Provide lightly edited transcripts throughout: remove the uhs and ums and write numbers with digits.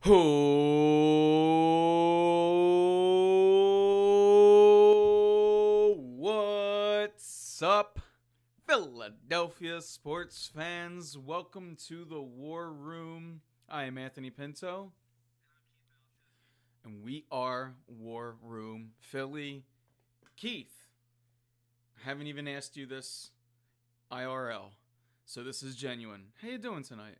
Oh, what's up, Philadelphia sports fans? Welcome to the War Room. I am Anthony Pinto, and we are War Room Philly. Keith, I haven't even asked you this IRL, so this is genuine. How you doing tonight?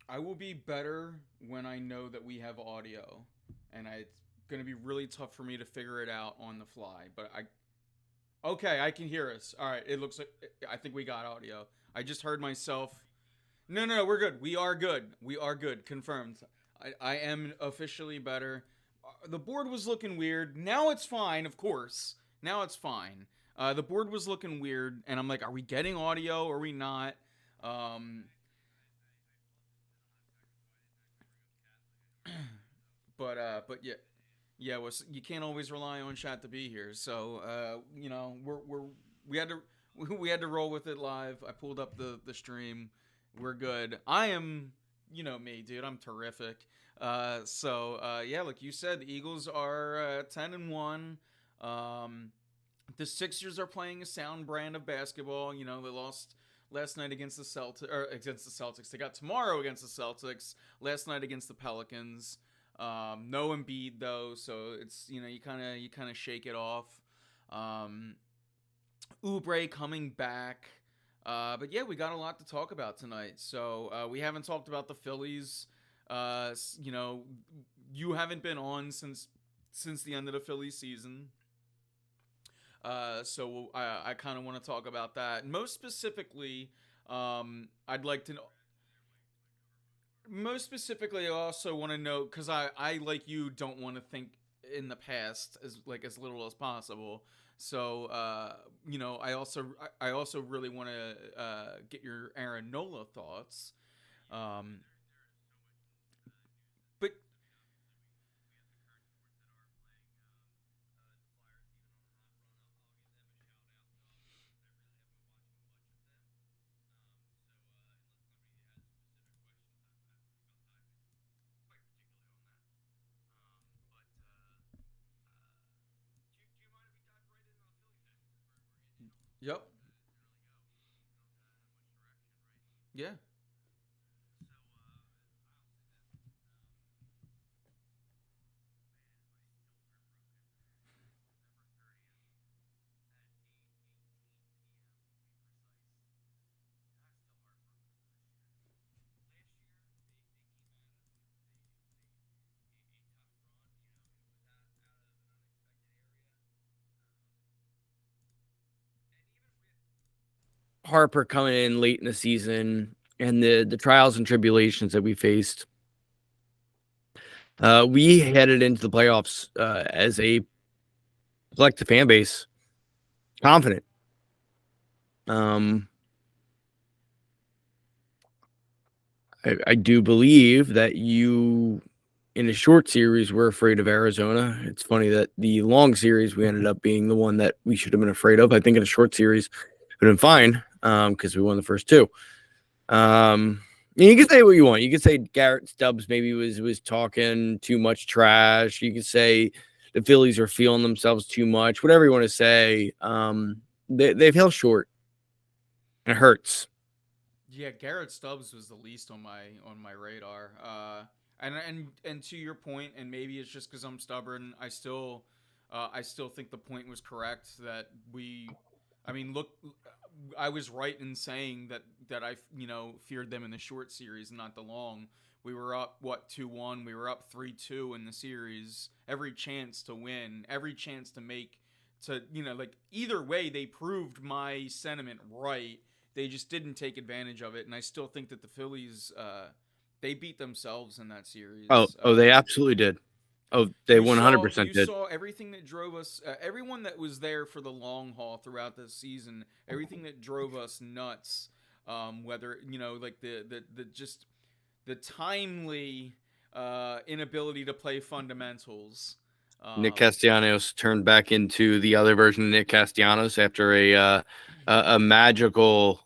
I will be better when I know that we have audio, and it's going to be really tough for me to figure it out on the fly. But okay, I can hear us. All right, it looks like I think we got audio. I just heard myself. No, we're good. We are good. We are good. Confirmed. I am officially better. The board was looking weird. Now it's fine, of course. Now it's fine. The board was looking weird, and I'm like, are we getting audio? Or are we not? Um, but yeah, yeah. You can't always rely on chat to be here. So we had to we had to roll with it live. I pulled up the stream. We're good. I am, me, dude. I'm terrific. Yeah, like you said, the Eagles are 10-1. Um, the Sixers are playing a sound brand of basketball. They lost last night against the Celtics. They got tomorrow against the Celtics. Last night against the Pelicans. No Embiid though, so it's you kind of shake it off. Um, Oubre coming back. But yeah, we got a lot to talk about tonight. So we haven't talked about the Phillies. You haven't been on since the end of the Phillies season. So I kind of want to talk about that. Most specifically, I'd like to know. Most specifically, I also want to know because I like you don't want to think in the past as little as possible. So I also really want to get your Aaron Nola thoughts. Um, but yep, yeah. Harper coming in late in the season and the trials and tribulations that we faced, we headed into the playoffs as a collective fan base confident. Um, I do believe that you, in a short series, were afraid of Arizona. It's funny that the long series we ended up being the one that we should have been afraid of. I think in a short series, it would have been fine because we won the first two. You can say what you want. You can say Garrett Stubbs maybe was talking too much trash. You can say the Phillies are feeling themselves too much, whatever you want to say. They've held short. It hurts. Yeah, Garrett Stubbs was the least on my radar. And to your point, and maybe it's just because I'm stubborn. I still think the point was correct that we. I mean, look, I was right in saying that I feared them in the short series, not the long. We were up what 2-1. We were up 3-2 in the series. Every chance to win, every chance to make to like either way they proved my sentiment right. They just didn't take advantage of it, and I still think that the Phillies they beat themselves in that Oh, series. oh, they absolutely did. Oh, they 100% You did. saw everything that drove us. Everyone that was there for the long haul throughout the season, everything that drove us nuts. Whether like the just the timely inability to play fundamentals. Nick Um, Castellanos turned back into the other version of Nick Castellanos after a magical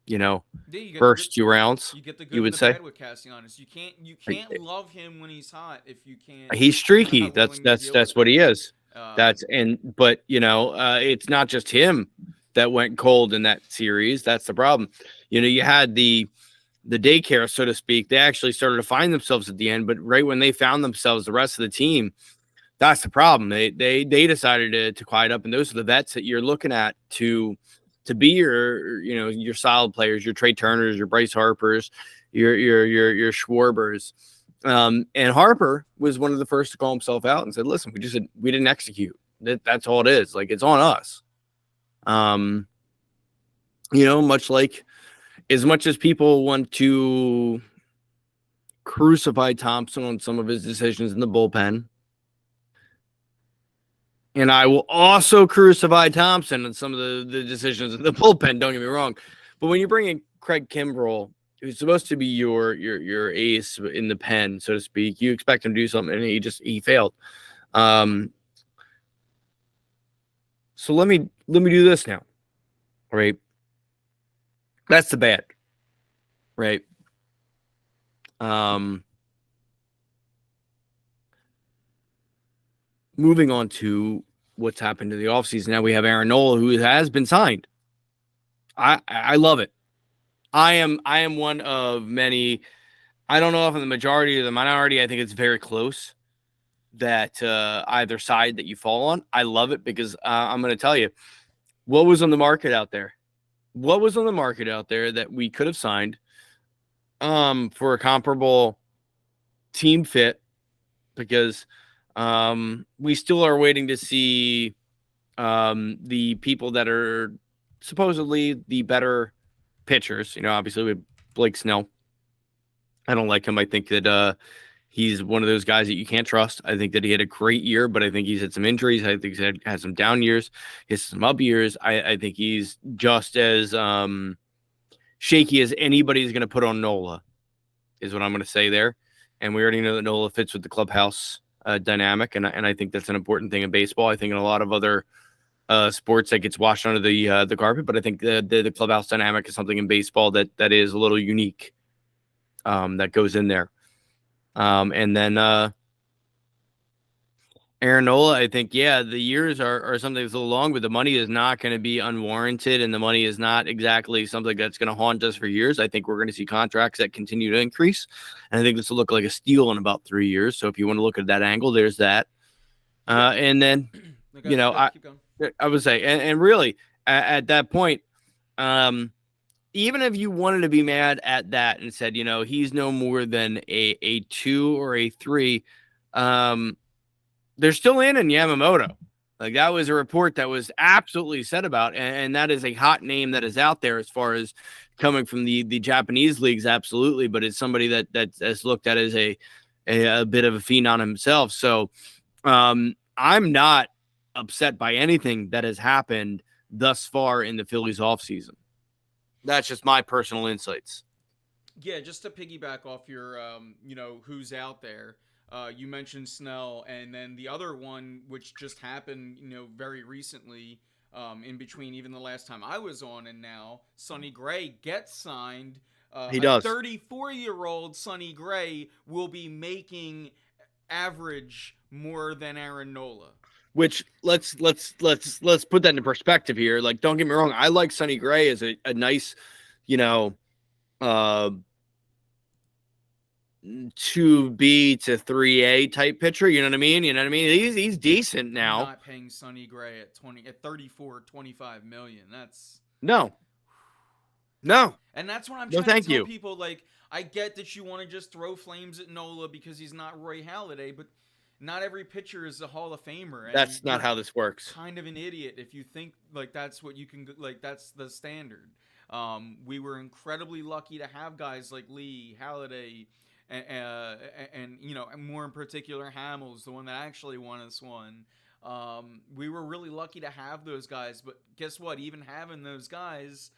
yeah, you get the good first 2 rounds. You get the You good and would the say bad with Castellanos. You can't love him when he's hot if you can't he's if you're streaky. not That's willing to that's deal with that's what he that. is. Um, But it's not just him that went cold in that series. That's the problem. You had the daycare, so to speak. They actually started to find themselves at the end, but right when they found themselves, the rest of the team, that's the problem. They decided to quiet up, and those are the vets that you're looking at to be your solid players, your Trey Turners, your Bryce Harpers, your Schwarbers. And Harper was one of the first to call himself out and said, "Listen, we didn't execute. That's all it is. Like, it's on us." Um, much like as much as people want to crucify Thompson on some of his decisions in the bullpen, and I will also crucify Thompson on some of the decisions in the bullpen. Don't get me wrong, but when you bring in Craig Kimbrell, who's supposed to be your ace in the pen, so to speak, you expect him to do something, and he failed. So let me do this now, right? That's the bad, right? Um, Moving on to what's happened to the offseason. Now we have Aaron Nola, who has been signed. I love it. I am one of many. I don't know if I'm the majority or the minority. I think it's very close that either side that you fall on. I love it because I'm going to tell you what was on the market out there. What was on the market out there that we could have signed for a comparable team fit, because we still are waiting to see the people that are supposedly the better pitchers. Obviously with Blake Snell. I don't like him. I think that he's one of those guys that you can't trust. I think that he had a great year, but I think he's had some injuries. I think he's had some down years, he's some up years. I think he's just as shaky as anybody's going to put on Nola, is what I'm going to say there. And we already know that Nola fits with the clubhouse dynamic, and I think that's an important thing in baseball. I think in a lot of other sports that gets washed under the carpet, but I think the clubhouse dynamic is something in baseball that is a little unique, that goes in there. And then Aaron Nola, I think, yeah, the years are something that's a little long, but the money is not going to be unwarranted, and the money is not exactly something that's going to haunt us for years. I think we're going to see contracts that continue to increase, and I think this will look like a steal in about 3 years. So if you want to look at that angle, there's that. yeah. And then, Go, go, I keep going. I would say, and really at that point, um, even if you wanted to be mad at that and said, he's no more than a 2 or a 3, they're still in Yamamoto. Like, that was a report that was absolutely said about, and that is a hot name that is out there as far as coming from the Japanese leagues, absolutely. But it's somebody that's looked at as a bit of a phenom himself. So I'm not upset by anything that has happened thus far in the Phillies offseason. That's just my personal insights. Yeah, just to piggyback off your, who's out there. You mentioned Snell, and then the other one, which just happened, very recently, in between even the last time I was on and now, Sonny Gray gets signed. He A does. 34-year-old Sonny Gray will be making average more than Aaron Nola. Which let's put that into perspective here. Like, don't get me wrong, I like Sonny Gray as a nice, you know, uh 2B to 3A type pitcher. You know what I mean? You know what I mean? He's decent I'm now. not paying Sonny Gray at 34, 25 million. That's No, no, and that's what I'm no, trying to thank tell you. people. Like, I get that you want to just throw flames at Nola because he's not Roy Halladay, but not every pitcher is a Hall of Famer, and That's not you're how this works. kind of an idiot if you think like that's what you can like. That's the standard. We were incredibly lucky to have guys like Lee, Halladay, and you know, and more in particular Hamels, the one that actually won us one. We were really lucky to have those guys, but guess what? Even having those guys,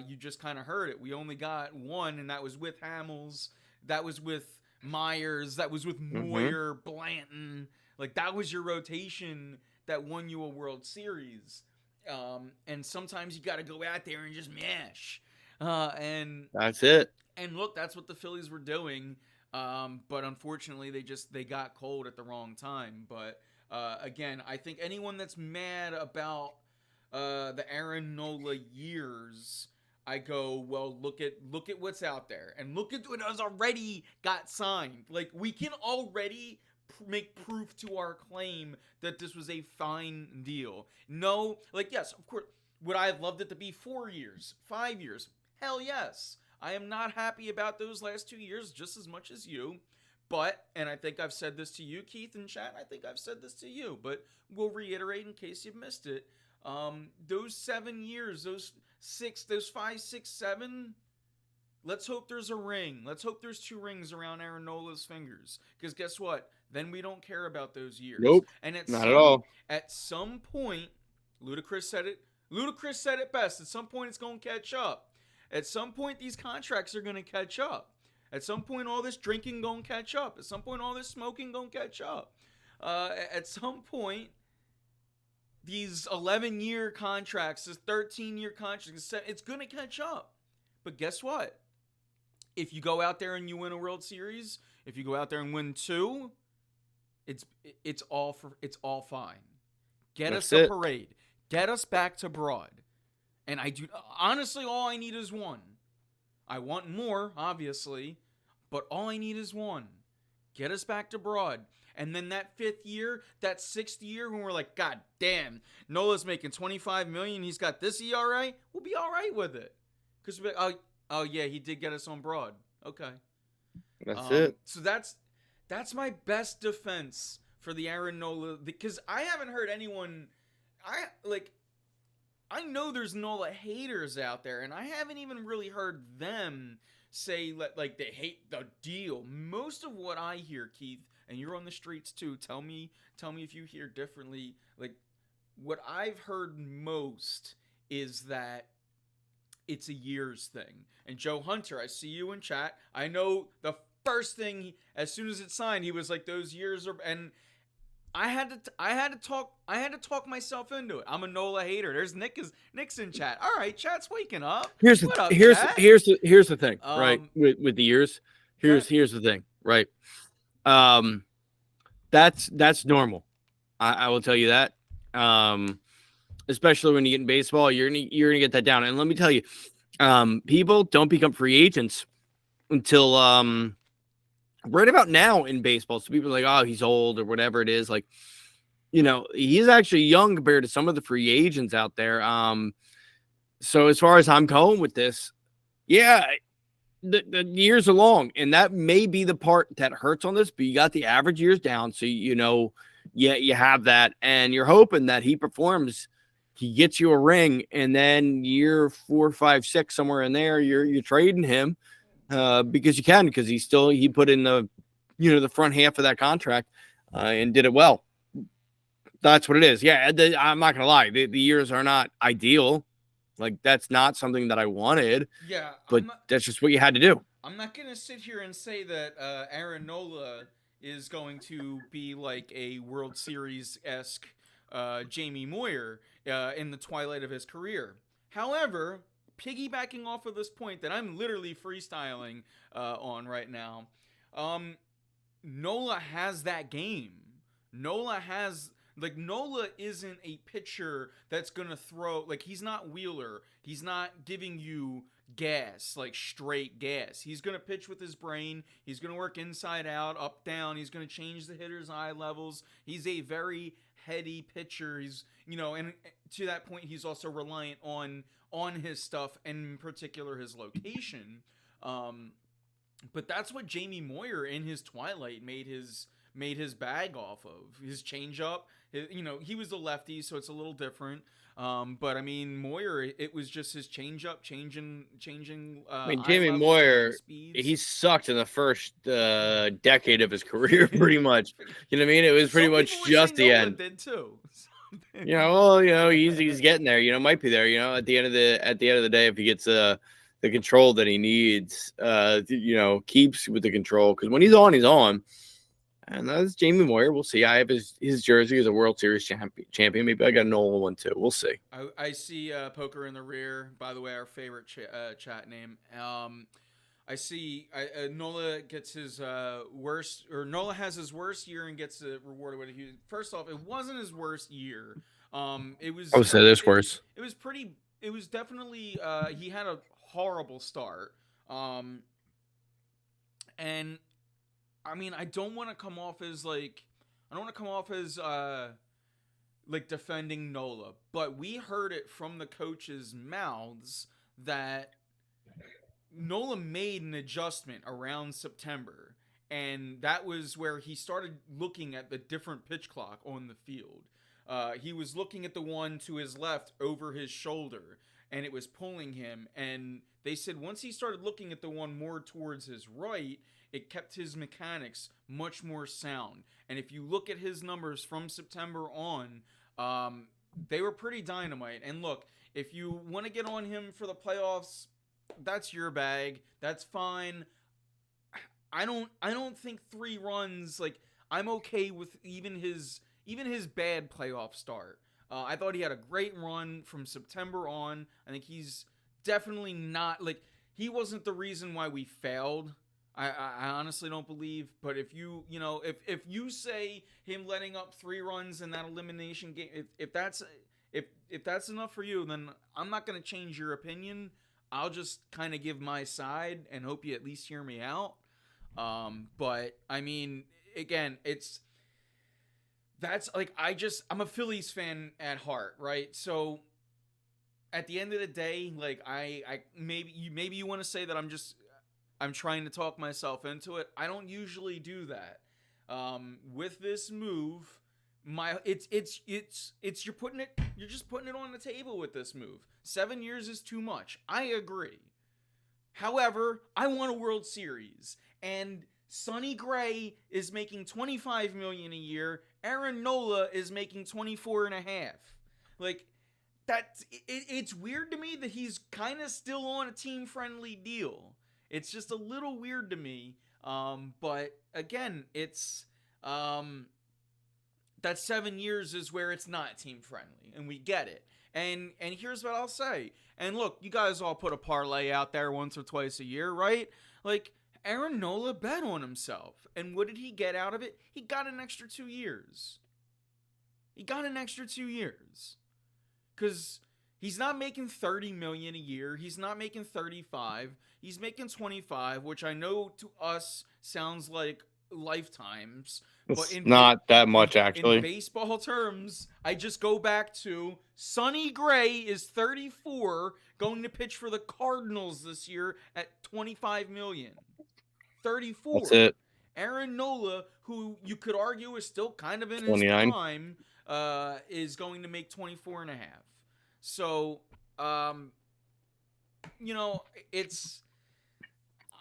you just kind of heard it. We only got one, and that was with Hamels. That was with Myers. That was with Mm-hmm. Moyer, Blanton. Like that was your rotation that won you a World Series. And sometimes you got to go out there and just mash. And That's it. and look, that's what the Phillies were doing. But unfortunately, they got cold at the wrong time. But again, I think anyone that's mad about the Aaron Nola years, I go, well, look at what's out there, and look at what has already got signed. Like we can already make proof to our claim that this was a fine deal. No, like yes, of course, would I have loved it to be 4 years, 5 years? Hell yes. I am not happy about those last 2 years just as much as you. But, and I think I've said this to you, Keith, and chat, I think I've said this to you, but we'll reiterate in case you've missed it. Those 7 years, those 5, 6, 7, let's hope there's a ring. Let's hope there's 2 rings around Aaron Nola's fingers. Because guess what? Then we don't care about those years. Nope, And at not at some all. at some point, Ludacris said it. Ludacris said it best. At some point, it's going to catch up. At some point, these contracts are going to catch up. At some point, all this drinking going to catch up. At some point, all this smoking going to catch up. At some point, these 11-year contracts, this 13-year contracts, it's going to catch up. But guess what? If you go out there and you win a World Series, if you go out there and win two, it's it's all fine. Get us That's a it. parade. Get us back to Broad. And I do honestly all I need is one. I want more, obviously, but all I need is one. Get us back to Broad. And then that 5th year, that 6th year, when we're like, God damn, Nola's making 25 million, he's got this ERA, we'll be all right with it. Because we're like, oh yeah, he did get us on Broad. Okay. That's it. So that's my best defense for the Aaron Nola, because I haven't heard anyone. I know there's Nola haters out there, and I haven't even really heard them say like they hate the deal. Most of what I hear, Keith, and you're on the streets too. Tell me if you hear differently. Like what I've heard most is that it's a years thing. And Joe Hunter, I see you in chat. I know the first thing as soon as it signed, he was like those years are, and I had to talk myself into it. I'm a Nola hater. There's Nick's in chat. All right, chat's waking up. Here's the What up, here's chat? here's the thing, right? Um, With the years, good. here's the thing, right? Um, that's normal. I will tell you that. Um, especially when you get in baseball, you're gonna get that down. And let me tell you, people don't become free agents until right about now in baseball. So people are like, oh, he's old or whatever it is. Like, he's actually young compared to some of the free agents out there. So as far as I'm going with this, yeah, the years are long, and that may be the part that hurts on this, but you got the average years down. So, you have that, and you're hoping that he performs, he gets you a ring, and then year 4, 5, 6, somewhere in there, you're trading him because you can, because he put in the front half of that contract and did it well. That's what it is. Yeah, I'm not gonna lie, the years are not ideal. Like that's not something that I wanted, Yeah, but that's just what you had to do. I'm not gonna sit here and say that Aaron Nola is going to be like a World Series esque Jamie Moyer in the twilight of his career. However, piggybacking off of this point that I'm literally freestyling on right now, Nola has that game. Nola has Nola isn't a pitcher that's gonna throw he's not Wheeler. He's not giving you gas, like straight gas. He's gonna pitch with his brain. He's gonna work inside out, up down. He's gonna change the hitter's eye levels. He's a very heady pitcher. He's and to that point, he's also reliant on his stuff, and in particular his location. Um, but that's what Jamie Moyer in his twilight made his bag off of. His changeup, he was a lefty, so it's a little different. But I mean, Moyer, it was just his changeup, changing I mean, eye Jamie levels, changing Moyer, speeds. he sucked in the first decade of his career, pretty much. You know what I mean? It was pretty Some people much would say just the Nola end. did too. He's getting there. Might be there. At the end of the day, if he gets the control that he needs, keeps with the control, because when he's on, he's on. And that's Jamie Moyer. We'll see. I have his jersey as a World Series champion. Maybe I got a Nolan one too. We'll see. I see Poker in the Rear. By the way, our favorite chat name. I see Nola gets his worst, or Nola has his worst year and gets rewarded with a. First off, it wasn't his worst year. It was. I would say this worse. It was pretty. It was definitely. He had a horrible start. And I mean, I don't want to come off as defending Nola, but we heard it from the coaches' mouths that Nola made an adjustment around September, and that was where he started looking at the different pitch clock on the field. He was looking at the one to his left over his shoulder, and it was pulling him. And they said once he started looking at the one more towards his right, it kept his mechanics much more sound. And if you look at his numbers from September on, they were pretty dynamite. And look, if you want to get on him for the playoffs, that's your bag. That's fine. I don't think 3 runs, I'm okay with even his bad playoff start. I thought he had a great run from September on. I think he's definitely not he wasn't the reason why we failed. I honestly don't believe. But if if you say him letting up 3 runs in that elimination game, if that's enough for you, then I'm not going to change your opinion. I'll just kind of give my side and hope you at least hear me out. But I mean, again, I'm a Phillies fan at heart, right? So at the end of the day, I maybe you want to say that I'm trying to talk myself into it. I don't usually do that. With this move, you're just putting it on the table with this move. 7 years is too much. I agree. However, I want a World Series, and Sonny Gray is making $25 million a year. Aaron Nola is making 24 and a half. It's weird to me that he's kind of still on a team-friendly deal. It's just a little weird to me. But again, it's that 7 years is where it's not team friendly, and we get it. And here's what I'll say. And look, you guys all put a parlay out there once or twice a year, right? Aaron Nola bet on himself. And what did he get out of it? He got an extra 2 years. Because he's not making $30 million a year. He's not making 35. He's making 25, which I know to us sounds like lifetimes. But not that much, actually. In baseball terms, I just go back to Sonny Gray is 34, going to pitch for the Cardinals this year at $25 million. 34. That's it. Aaron Nola, who you could argue is still kind of in 29. his prime, is going to make 24 and a half. So, it's...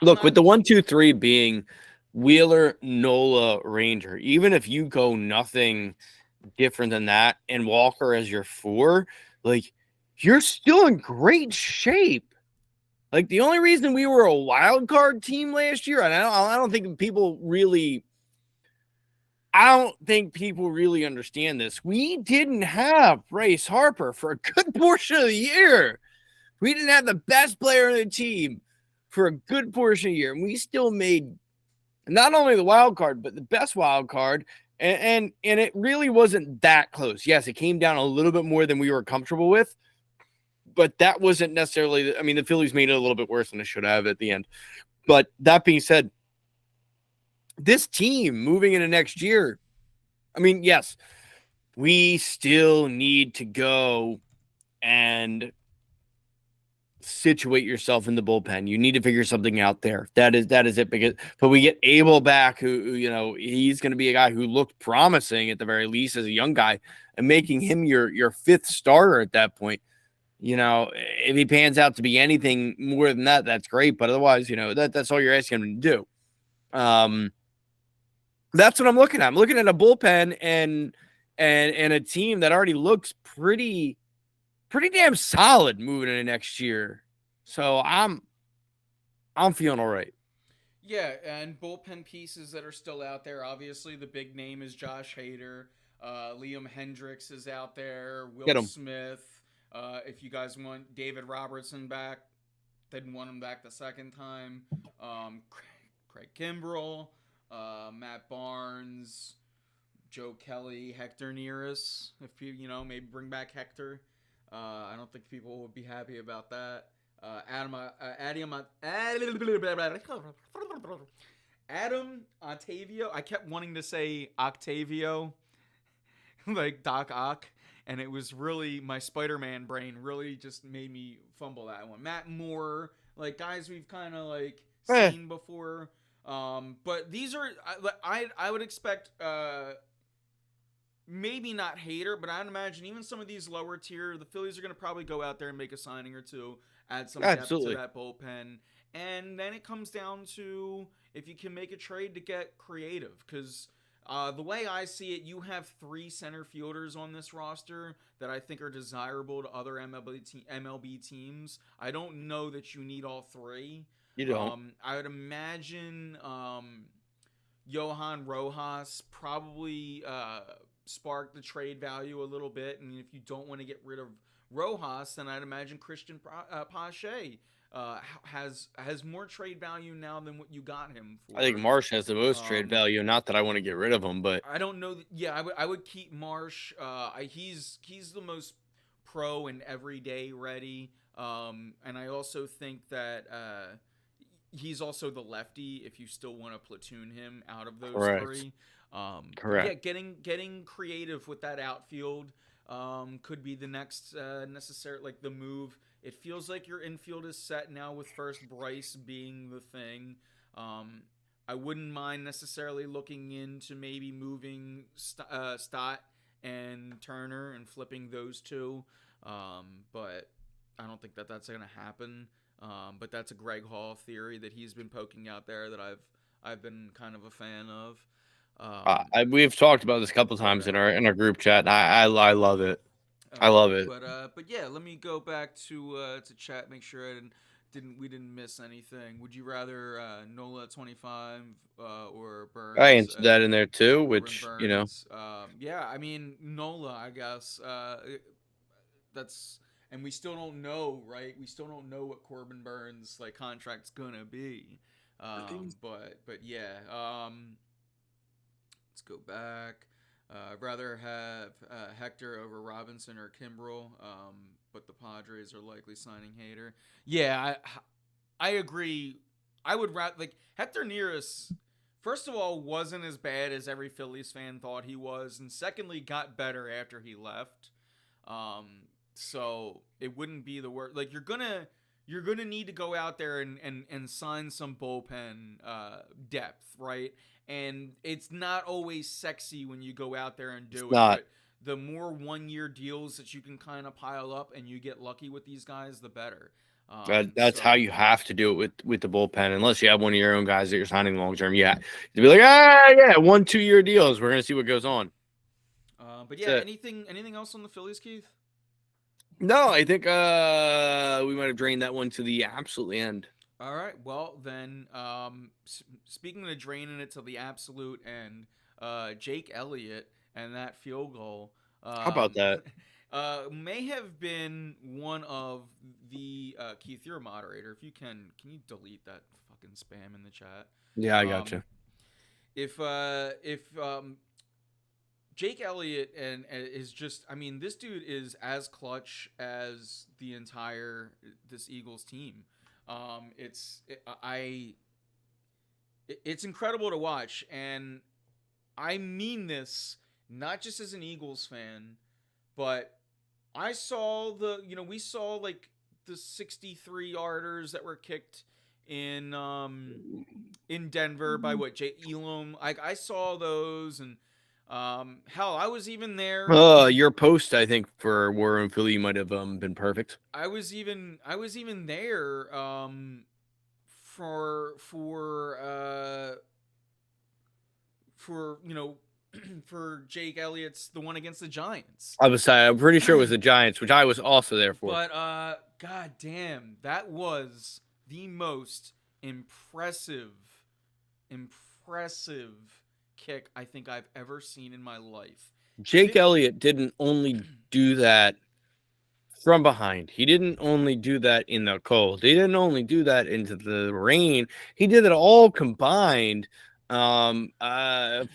Look, with the 1, 2, 3 being Wheeler, Nola, Ranger, even if you go nothing different than that and Walker as your 4, you're still in great shape. The only reason we were a wild card team last year, and I don't think people really understand this. We didn't have Bryce Harper for a good portion of the year. We didn't have the best player on the team for a good portion of the year, and we still made not only the wild card, but the best wild card. And it really wasn't that close. Yes, it came down a little bit more than we were comfortable with, but that wasn't necessarily. I mean, the Phillies made it a little bit worse than it should have at the end. But that being said, this team moving into next year, I mean, yes, we still need to go and situate yourself in the bullpen. You need to figure something out there. That is it. Because but we get Abel back, who he's going to be a guy who looked promising at the very least as a young guy, and making him your fifth starter at that point. If he pans out to be anything more than that, that's great. But otherwise, that's all you're asking him to do. That's what I'm looking at. I'm looking at a bullpen and a team that already looks pretty damn solid moving into next year. So I'm feeling all right. Yeah, and bullpen pieces that are still out there. Obviously, the big name is Josh Hader. Liam Hendricks is out there. Get Will them. Smith. If you guys want David Robertson back, didn't want him back the second time. Craig Kimbrell, Matt Barnes, Joe Kelly, Hector Neris. If maybe bring back Hector. I don't think people would be happy about that. Adam Octavio. I kept wanting to say Octavio, like Doc Ock, and it was really my Spider-Man brain really just made me fumble that one. Matt Moore, like guys we've kind of like seen before. But these are I would expect maybe not Hater, but I'd imagine even some of these lower tier, the Phillies are going to probably go out there and make a signing or two, add some depth to Absolutely. that bullpen. And then it comes down to if you can make a trade to get creative. Because the way I see it, you have three center fielders on this roster that I think are desirable to other MLB teams. I don't know that you need all three. You don't. I would imagine Johan Rojas probably spark the trade value a little bit. And if you don't want to get rid of Rojas, then I'd imagine Christian Pache has more trade value now than what you got him I think for. Marsh has the most trade Um, value. Not that I want to get rid of him, but I don't know. Yeah, I would keep Marsh. He's the most pro and everyday ready. And I also think that he's also the lefty. If you still want to platoon him out of those correct. three, but yeah, Correct. getting creative with that outfield could be the next necessary like the move. It feels like your infield is set now with first Bryce being the thing. Um, I wouldn't mind necessarily looking into maybe moving Stott and Turner and flipping those two, but I don't think that that's going to happen. But that's a Greg Hall theory that he's been poking out there that I've been kind of a fan of. Um, We've talked about this a couple but times in our group chat. And I love it. I love it. but yeah, let me go back to chat. Make sure we didn't miss anything. Would you rather Nola at 25 or I Burns answered that in there too, Corbin which Burns? Yeah, I mean Nola, I guess that's and we still don't know, right? We still don't know what Corbin Burns like contract's gonna be. But yeah, let's go back. I'd rather have Hector over Robinson or Kimbrel, but the Padres are likely signing Hader. Yeah, I agree. I would rather like Hector Neris. First of all, wasn't as bad as every Phillies fan thought he was, and secondly, got better after he left. So it wouldn't be the worst. Like you're gonna need to go out there and sign some bullpen depth, right? And it's not always sexy when you go out there and it's do it, not. but the more 1 year deals that you can kind of pile up and you get lucky with these guys, the better. That's how So you have to do it with the bullpen, unless you have one of your own guys that you're signing long term. Yeah, to be like, yeah, 1-2 year deals. We're gonna see what goes on. but That's yeah, it. anything else on the Phillies, Keith? No, I think we might have drained that one to the absolute end. All right. Well, then, speaking of draining it to the absolute end, Jake Elliott and that field goal How about um, that? may have been one of the Keith, you're a moderator. If you can you delete that fucking spam in the chat? Yeah, I got Um, you. if Jake Elliott and is just, I mean, this dude is as clutch as the entire this Eagles team. It's I it's incredible to watch, and I mean this not just as an Eagles fan, but I saw we saw like the 63 yarders that were kicked in Denver by what Jay Elam. I saw those, and hell, I was even there. Your post, I think, for War in Philly might have been perfect. I was even there for for Jake Elliott's the one against the Giants. I'm pretty sure it was the Giants, which I was also there for. But god damn, that was the most impressive impressive kick I think I've ever seen in my life. Jake Elliott didn't only do that from behind. He didn't only do that in the cold. He didn't only do that into the rain. He did it all combined. 4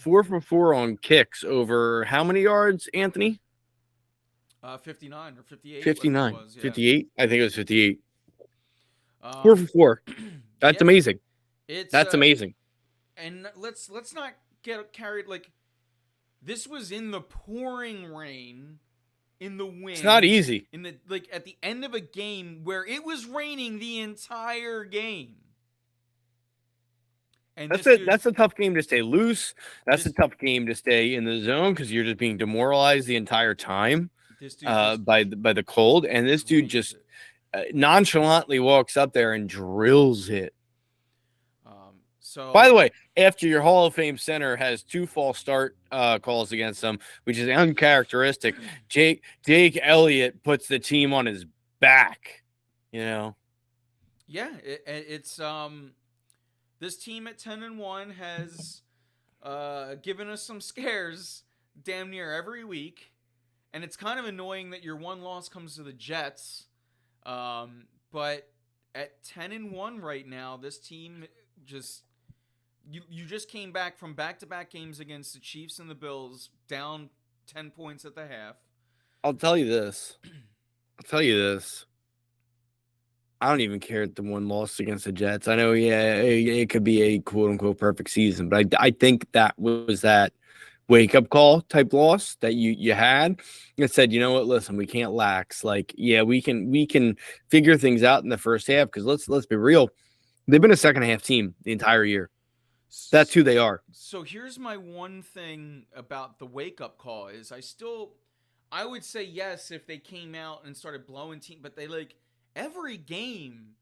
for 4 on kicks over how many yards, Anthony? 59 or 58, I think it 59, was. Yeah. 58. I think it was 58. 4 Um, for 4. That's yeah, amazing. it's That's amazing. and let's not get carried, like, this was in the pouring rain, in the wind. It's not easy. In the, like, at the end of a game where it was raining the entire game. And That's a tough game to stay loose. That's a tough game to stay in the zone because you're just being demoralized the entire time this dude just by the cold. And this dude just nonchalantly walks up there and drills it. So, by the way, after your Hall of Fame center has 2 false start calls against them, which is uncharacteristic, Jake Elliott puts the team on his back. Yeah, it's this team at 10-1 has given us some scares damn near every week, and it's kind of annoying that your one loss comes to the Jets. But at 10-1 right now, this team just you just came back from back-to-back games against the Chiefs and the Bills, down 10 points at the half. I'll tell you this. I don't even care at the one loss against the Jets. I know, yeah, it could be a quote unquote perfect season, but I think that was that wake up call type loss that you had. It said, you know what, listen, we can't lax. Like, yeah, we can figure things out in the first half because let's be real, they've been a second half team the entire year. That's who they are. So here's my one thing about the wake up call is I would say yes if they came out and started blowing team, but they, like, every game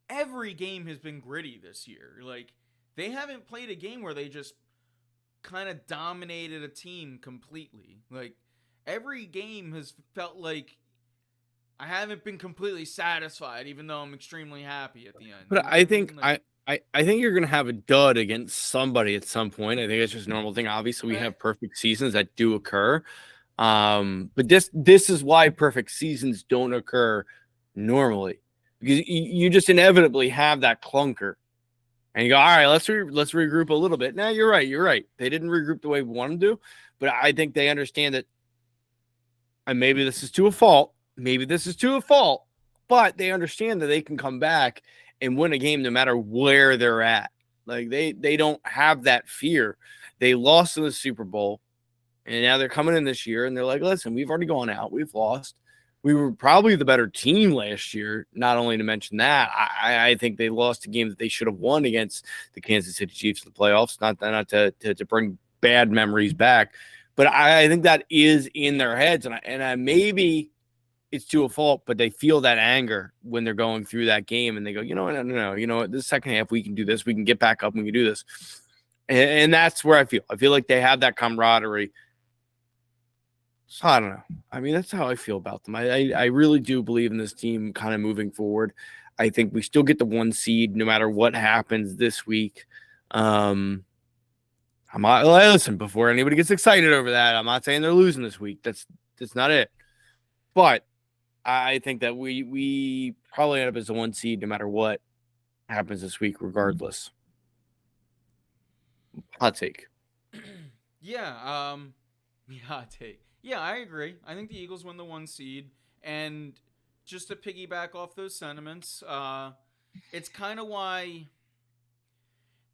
has been gritty this year. Like, they haven't played a game where they just kind of dominated a team completely. Like, every game has felt like I haven't been completely satisfied, even though I'm extremely happy at the end. But I think I think you're gonna have a dud against somebody at some point. I think it's just a normal thing. Obviously, we have perfect seasons that do occur. But this is why perfect seasons don't occur normally, because you just inevitably have that clunker, and you go, all right, let's regroup a little bit. Now you're right. They didn't regroup the way we want them to, but I think they understand that, and maybe this is to a fault. But they understand that they can come back and win a game no matter where they're at. Like they don't have that fear. They lost in the Super Bowl, and now they're coming in this year and they're like, listen, we've already gone out. We've lost. We were probably the better team last year. Not only to mention that, I think they lost a game that they should have won against the Kansas City Chiefs in the playoffs. Not to bring bad memories back, but I think that is in their heads, and I maybe it's to a fault, but they feel that anger when they're going through that game, and they go, you know what, no, you know what, this second half we can do this. We can get back up. We can do this, and that's where I feel like they have that camaraderie. So I don't know. I mean, that's how I feel about them. I really do believe in this team kind of moving forward. I think we still get the 1 seed no matter what happens this week. I'm not, listen, before anybody gets excited over that, I'm not saying they're losing this week. That's not it. But I think that we probably end up as the 1 seed no matter what happens this week, regardless. Hot take. Yeah, yeah, take. Yeah, I agree. I think the Eagles win the 1 seed, and just to piggyback off those sentiments, it's kind of why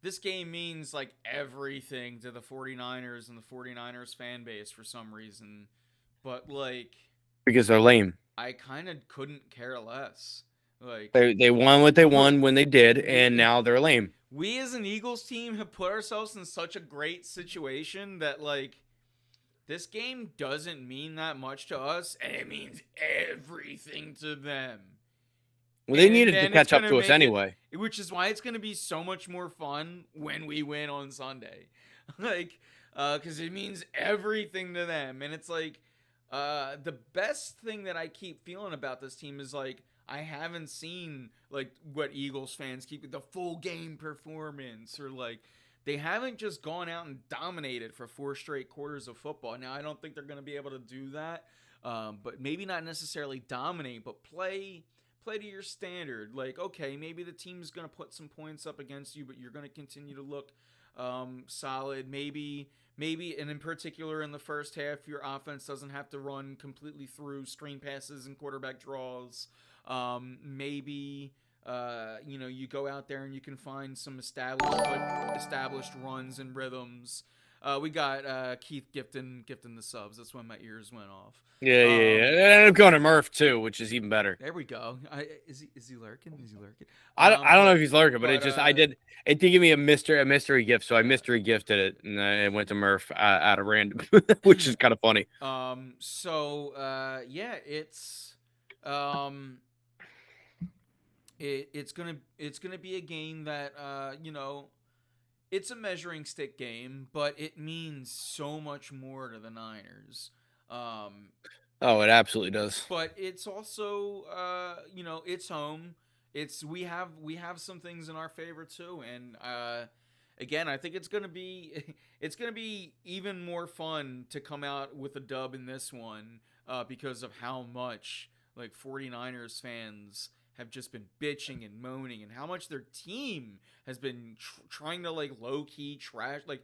this game means like everything to the 49ers and the 49ers fan base for some reason. But like because they're lame. I kind of couldn't care less. Like They won what they won when they did, and we now they're lame. we as an Eagles team have put ourselves in such a great situation that like this game doesn't mean that much to us, and it means everything to them. Well, they And needed to then it's catch up gonna to us make it, anyway. which is why it's gonna be so much more fun when we win on Sunday, like, because it means everything to them, and it's like, the best thing that I keep feeling about this team is like I haven't seen like what Eagles fans keep the full game performance or like they haven't just gone out and dominated for 4 straight quarters of football. Now I don't think they're going to be able to do that, but maybe not necessarily dominate, but play to your standard. Like, okay, maybe the team's going to put some points up against you, but you're going to continue to look solid. Maybe, and in particular in the first half, your offense doesn't have to run completely through screen passes and quarterback draws. Maybe you go out there and you can find some established runs and rhythms. We got Keith gifting the subs. That's when my ears went off. Yeah, yeah, yeah. Um, And I ended up going to Murph too, which is even better. there we go. Is he lurking? Is he lurking? I don't know if he's lurking, but But it did give me a mystery gift, so I mystery gifted it, and I went to Murph out of random, which is kind of funny. yeah, um it's gonna be a game that it's a measuring stick game, but it means so much more to the Niners. Um, Oh, it absolutely does. but it's also it's home. It's we have some things in our favor too, and again, I think it's gonna be it's gonna be even more fun to come out with a dub in this one, because of how much like 49ers fans have just been bitching and moaning, and how much their team has been trying to like low key trash. Like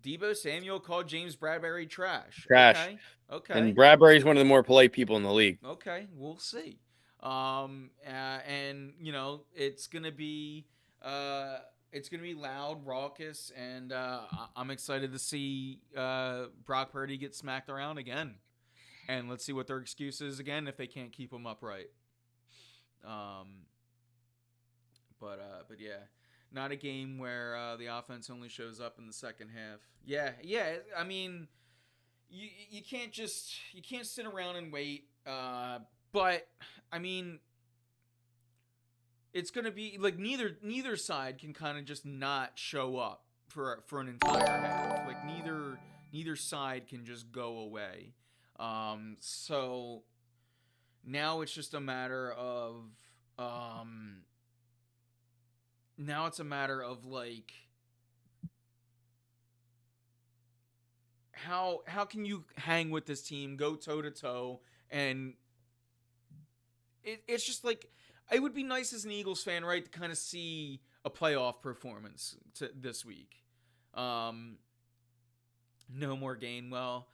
Debo Samuel called James Bradbury trash. Trash. And Okay, Bradbury's one of the more polite people in the league. okay, we'll see. And uh, it's gonna be loud, raucous, and I'm excited to see Brock Purdy get smacked around again. And let's see what their excuse is again if they can't keep him upright. Um, but yeah, not a game where the offense only shows up in the second half. Yeah, yeah. I mean, you can't sit around and wait. But I mean, it's gonna be like neither side can kind of just not show up for an entire half. Like neither side can just go away. So now it's just a matter of um, now it's a matter of like how can you hang with this team, go toe to toe, and it's just like it would be nice as an Eagles fan, right, to kind of see a playoff performance this week. Um, no more Gainwell.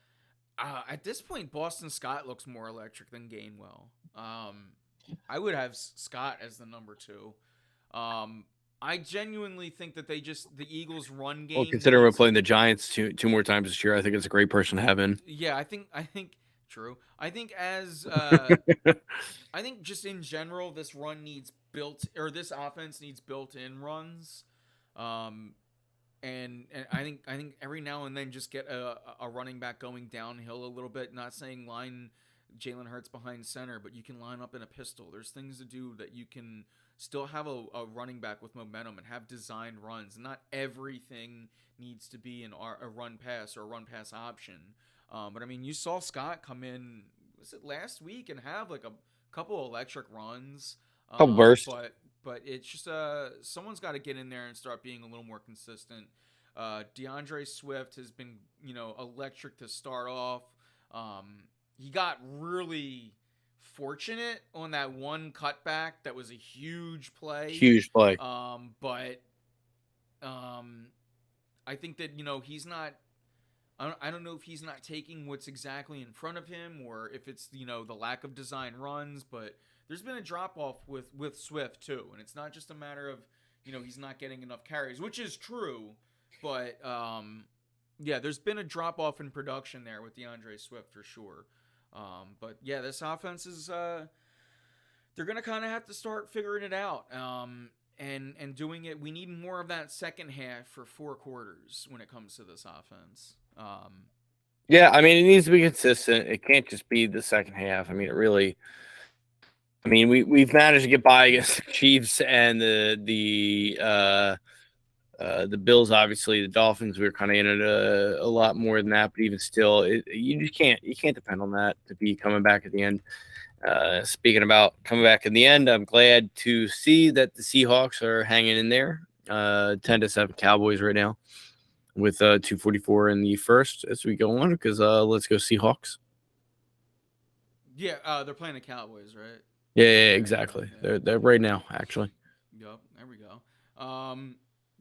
At this point, Boston Scott looks more electric than Gainwell. I would have Scott as the number two. I genuinely think that the Eagles' run Well, game considering we're needs. playing the Giants two more times this year, I think it's a great person to have in. Yeah, I think true. I think just in general, this offense needs built-in runs, um, and I think every now and then just get a running back going downhill a little bit. Not saying line Jalen Hurts behind center, but you can line up in a pistol. There's things to do that you can still have a running back with momentum and have designed runs. And not everything needs to be a run pass or a run pass option. But I mean, you saw Scott come in, was it last week, and have like a couple electric runs. Couple bursts. But it's just someone's got to get in there and start being a little more consistent. DeAndre Swift has been electric to start off. He got really fortunate on that one cutback that was a huge play. Huge play. But I think that he's not I don't know if he's not taking what's exactly in front of him or if it's the lack of design runs, but there's been a drop off with Swift too, and it's not just a matter of he's not getting enough carries, which is true, but yeah, there's been a drop off in production there with DeAndre Swift for sure. But yeah, this offense is they're gonna kind of have to start figuring it out. And doing it. We need more of that second half for 4 quarters when it comes to this offense. Yeah, I mean, it needs to be consistent. It can't just be the second half. I mean, it really. I mean, we've managed to get by against the Chiefs and the Bills. Obviously, the Dolphins. We were kind of in it a lot more than that, but even still, you just can't depend on that to be coming back at the end. Speaking about coming back in the end, I'm glad to see that the Seahawks are hanging in there. 10-7 Cowboys right now with 2:44 in the first as we go on because let's go Seahawks. Yeah, they're playing the Cowboys, right? Yeah, Yeah, exactly. yeah, yeah. They're right now actually. Yep, there we go.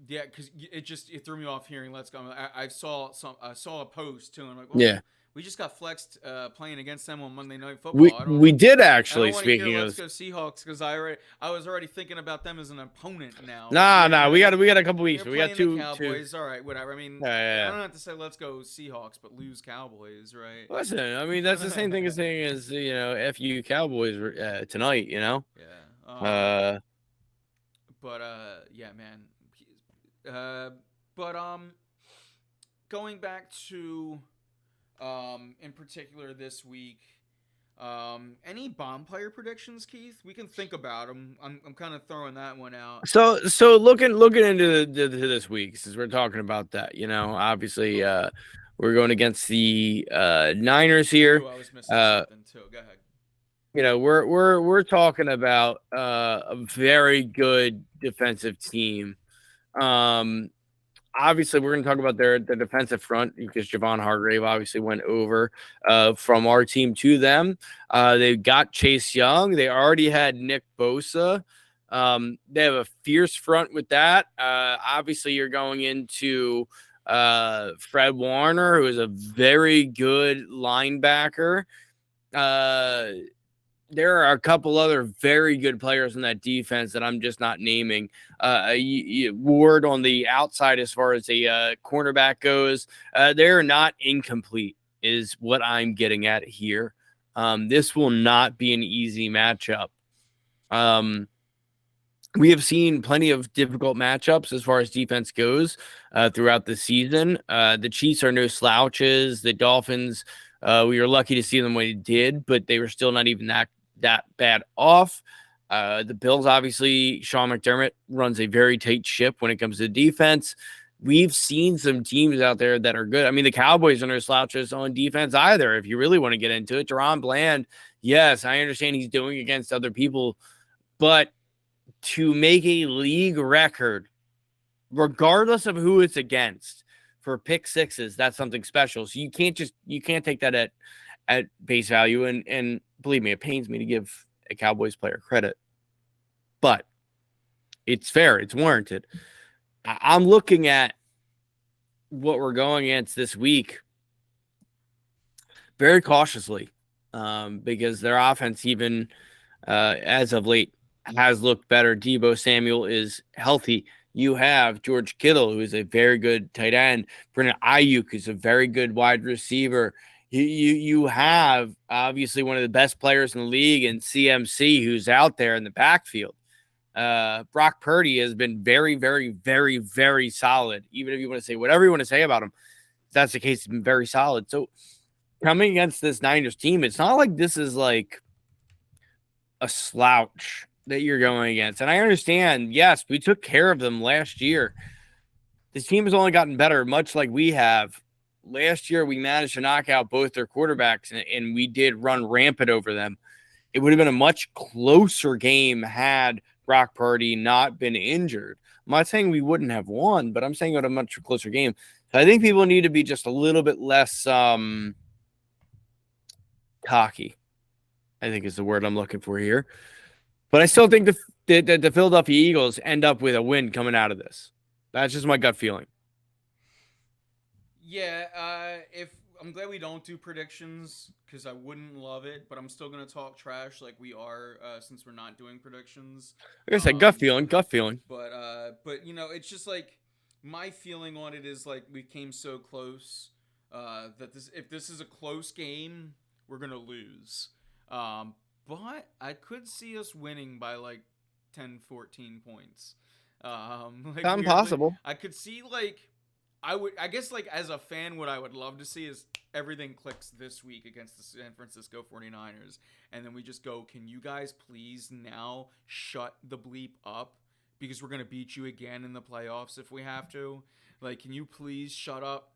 Yeah, because it threw me off hearing "Let's Go." I saw a post too, and I'm like, well, Yeah, we just got flexed playing against them on Monday Night we Football. we did I don't actually. want to hear Speaking "Let's of, Go Seahawks" because I was already thinking about them as an opponent now. But nah, we got a couple weeks. you're We got playing the two. Cowboys. All right, whatever. I mean, I Yeah. don't have to say "Let's Go Seahawks," but lose Cowboys, right? Listen, I mean that's the same thing as saying as "F you Cowboys" tonight. Yeah. Uh, But yeah, man. Uh, but going back to in particular this week, any bomb player predictions, Keith? We can think about them. I'm kind of throwing that one out. so looking into this week since we're talking about that, obviously we're going against the Niners I here. knew I was missing Uh, something too. Go ahead. we're talking about a very good defensive team. Um, Obviously, we're going to talk about their defensive front because Javon Hargrave obviously went over from our team to them. They've got Chase Young. They already had Nick Bosa. They have a fierce front with that. Obviously, you're going into Fred Warner, who is a very good linebacker. Uh, there are a couple other very good players in that defense that I'm just not naming. Ward on the outside, as far as a cornerback goes, they're not incomplete, is what I'm getting at here. This will not be an easy matchup. We have seen plenty of difficult matchups as far as defense goes throughout the season. The Chiefs are no slouches. The Dolphins, we were lucky to see them when they did, but they were still not even that bad off. The Bills, obviously, Sean McDermott runs a very tight ship when it comes to defense. We've seen some teams out there that are good. I mean, the Cowboys are no slouches on defense either. If you really want to get into it, Deron Bland, yes, I understand he's doing against other people, but to make a league record, regardless of who it's against, for pick sixes, that's something special. So you can't take that at base value. And believe me, it pains me to give a Cowboys player credit, but it's fair, it's warranted. I'm looking at what we're going against this week very cautiously, because their offense, even as of late, has looked better. Deebo Samuel is healthy. You have George Kittle, who is a very good tight end. Brennan Ayuk is a very good wide receiver. You have obviously one of the best players in the league in CMC, who's out there in the backfield. Brock Purdy has been very, very, very, very solid. Even if you want to say whatever you want to say about him, that's the case. He's been very solid. So coming against this Niners team, it's not like this is like a slouch that you're going against. And I understand, yes, we took care of them last year. This team has only gotten better, much like we have. Last year, we managed to knock out both their quarterbacks, and we did run rampant over them. It would have been a much closer game had Brock Purdy not been injured. I'm not saying we wouldn't have won, but I'm saying it would have been a much closer game. So I think people need to be just a little bit less cocky, I think is the word I'm looking for here. But I still think the Philadelphia Eagles end up with a win coming out of this. That's just my gut feeling. Yeah, if I'm glad we don't do predictions because I wouldn't love it, but I'm still gonna talk trash like we are since we're not doing predictions. Like I said, gut Um, feeling, gut feeling. but it's just like my feeling on it is like we came so close that this if this is a close game, we're gonna lose. Um, but I could see us winning by like 10, 14 points. Like Not weirdly, impossible. I could see like I guess like as a fan what I would love to see is everything clicks this week against the San Francisco 49ers and then we just go, "Can you guys please now shut the bleep up because we're going to beat you again in the playoffs if we have to? Like, can you please shut up?"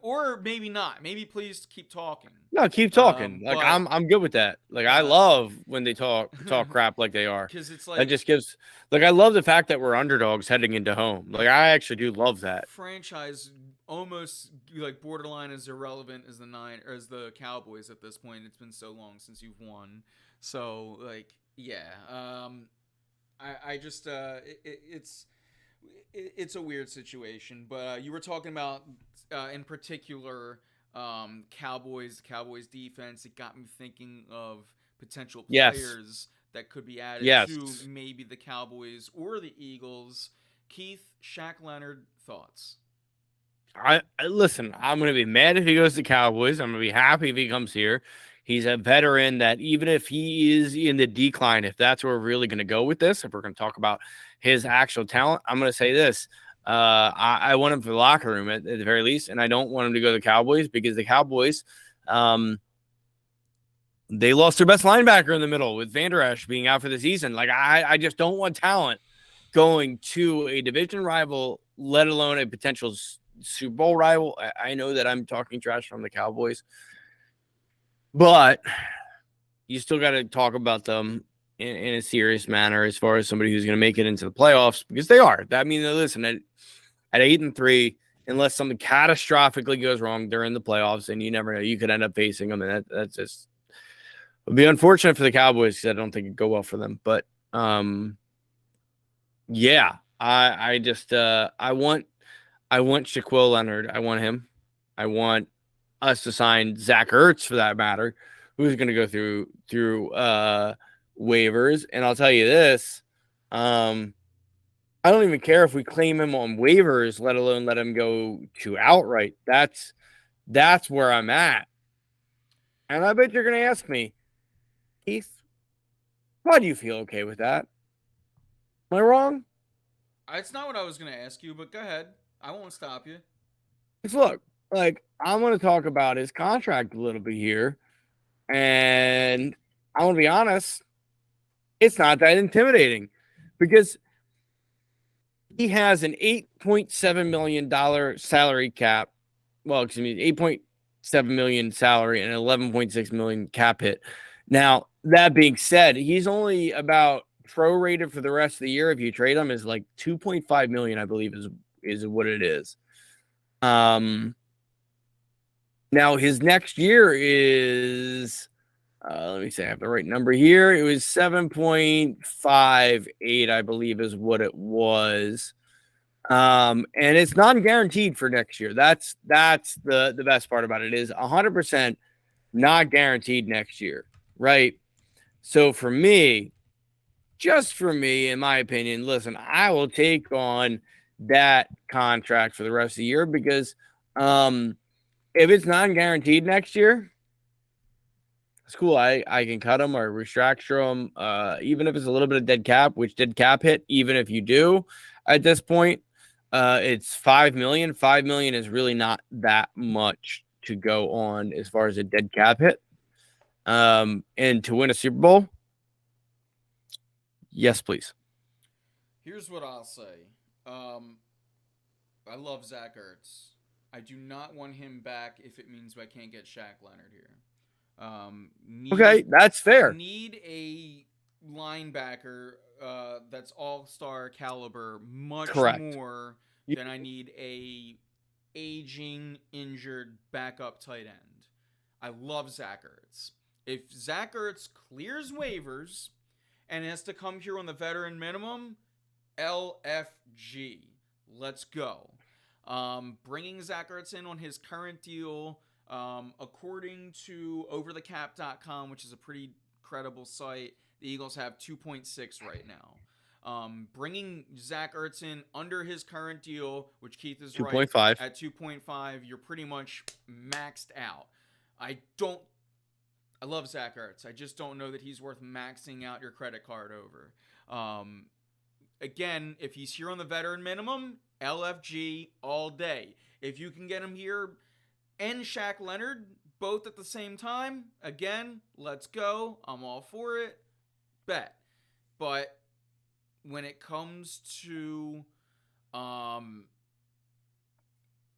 Or maybe not. Maybe please keep talking. No, keep talking. Like But I'm good with that. Like I uh love when they talk crap like they are. cuz it's That like just gives like I love the fact that we're underdogs heading into home. Like I actually do love that. franchise almost like borderline as irrelevant as the nine or as the Cowboys at this point. It's been so long since you've won. So like yeah, I just it's a weird situation. But you were talking about in particular Cowboys defense. It got me thinking of potential Yes. players that could be added to Yes. maybe the Cowboys or the Eagles. Keith, Shaq Leonard, thoughts? I listen, I'm gonna be mad if he goes to Cowboys. I'm gonna be happy if he comes here. He's a veteran that even if he is in the decline, if that's where we're really gonna go with this, if we're gonna talk about his actual talent, I'm gonna say this. I want him for the locker room at the very least, and I don't want him to go to the Cowboys because the Cowboys, um, they lost their best linebacker in the middle with Van Der Esch being out for the season. Like I just don't want talent going to a division rival, let alone a potential Super Bowl rival. I know that I'm talking trash from the Cowboys, but you still got to talk about them in a serious manner as far as somebody who's going to make it into the playoffs because they are. That means, listen, at 8-3, unless something catastrophically goes wrong during the playoffs, and you never know, you could end up facing them, and that's just would be unfortunate for the Cowboys because I don't think it'd go well for them. But yeah, I just I want Shaquille Leonard. I want him. I want us to sign Zach Ertz for that matter, who's going to go through waivers. And I'll tell you this, I don't even care if we claim him on waivers, let alone let him go to outright. That's where I'm at. And I bet you're going to ask me, Keith, why do you feel okay with that? Am I wrong? It's not what I was going to ask you, but go ahead. I won't stop you. Because look, like I want to talk about his contract a little bit here, and I want to be honest, it's not that intimidating because he has an $8.7 million salary cap. Well, excuse me, 8.7 million salary and 11.6 million cap hit. Now, that being said, he's only about prorated for the rest of the year. If you trade him, is like 2.5 million, I believe, is what it is. Now his next year is let me say I have the right number here. It was 7.58, I believe, is what it was. And it's non-guaranteed for next year. That's the best part about it is 100% not guaranteed next year, right? So for me, just for me, in my opinion, listen, I will take on that contract for the rest of the year because if it's non-guaranteed next year, it's cool. I can cut them or restructure them, even if it's a little bit of dead cap, which dead cap hit. Even if you do, at this point, it's 5 million. 5 million is really not that much to go on as far as a dead cap hit. And to win a Super Bowl, yes, please. Here's what I'll say. Um, I love Zach Ertz. I do not want him back if it means I can't get Shaq Leonard here. Okay, that's fair. Need a linebacker that's all star caliber much Correct. more than I need a aging injured backup tight end. I love Zach Ertz. If Zach Ertz clears waivers and has to come here on the veteran minimum, LFG. Let's go. Bringing Zach Ertz in on his current deal, according to overthecap.com, which is a pretty credible site, the Eagles have 2.6 right now. Bringing Zach Ertz in under his current deal, which Keith is right, 2.5. at 2.5, you're pretty much maxed out. I don't. I love Zach Ertz. I just don't know that he's worth maxing out your credit card over. Um, Again, if he's here on the veteran minimum, LFG all day. If you can get him here and Shaq Leonard both at the same time, again, let's go. I'm all for it. Bet. But when it comes to um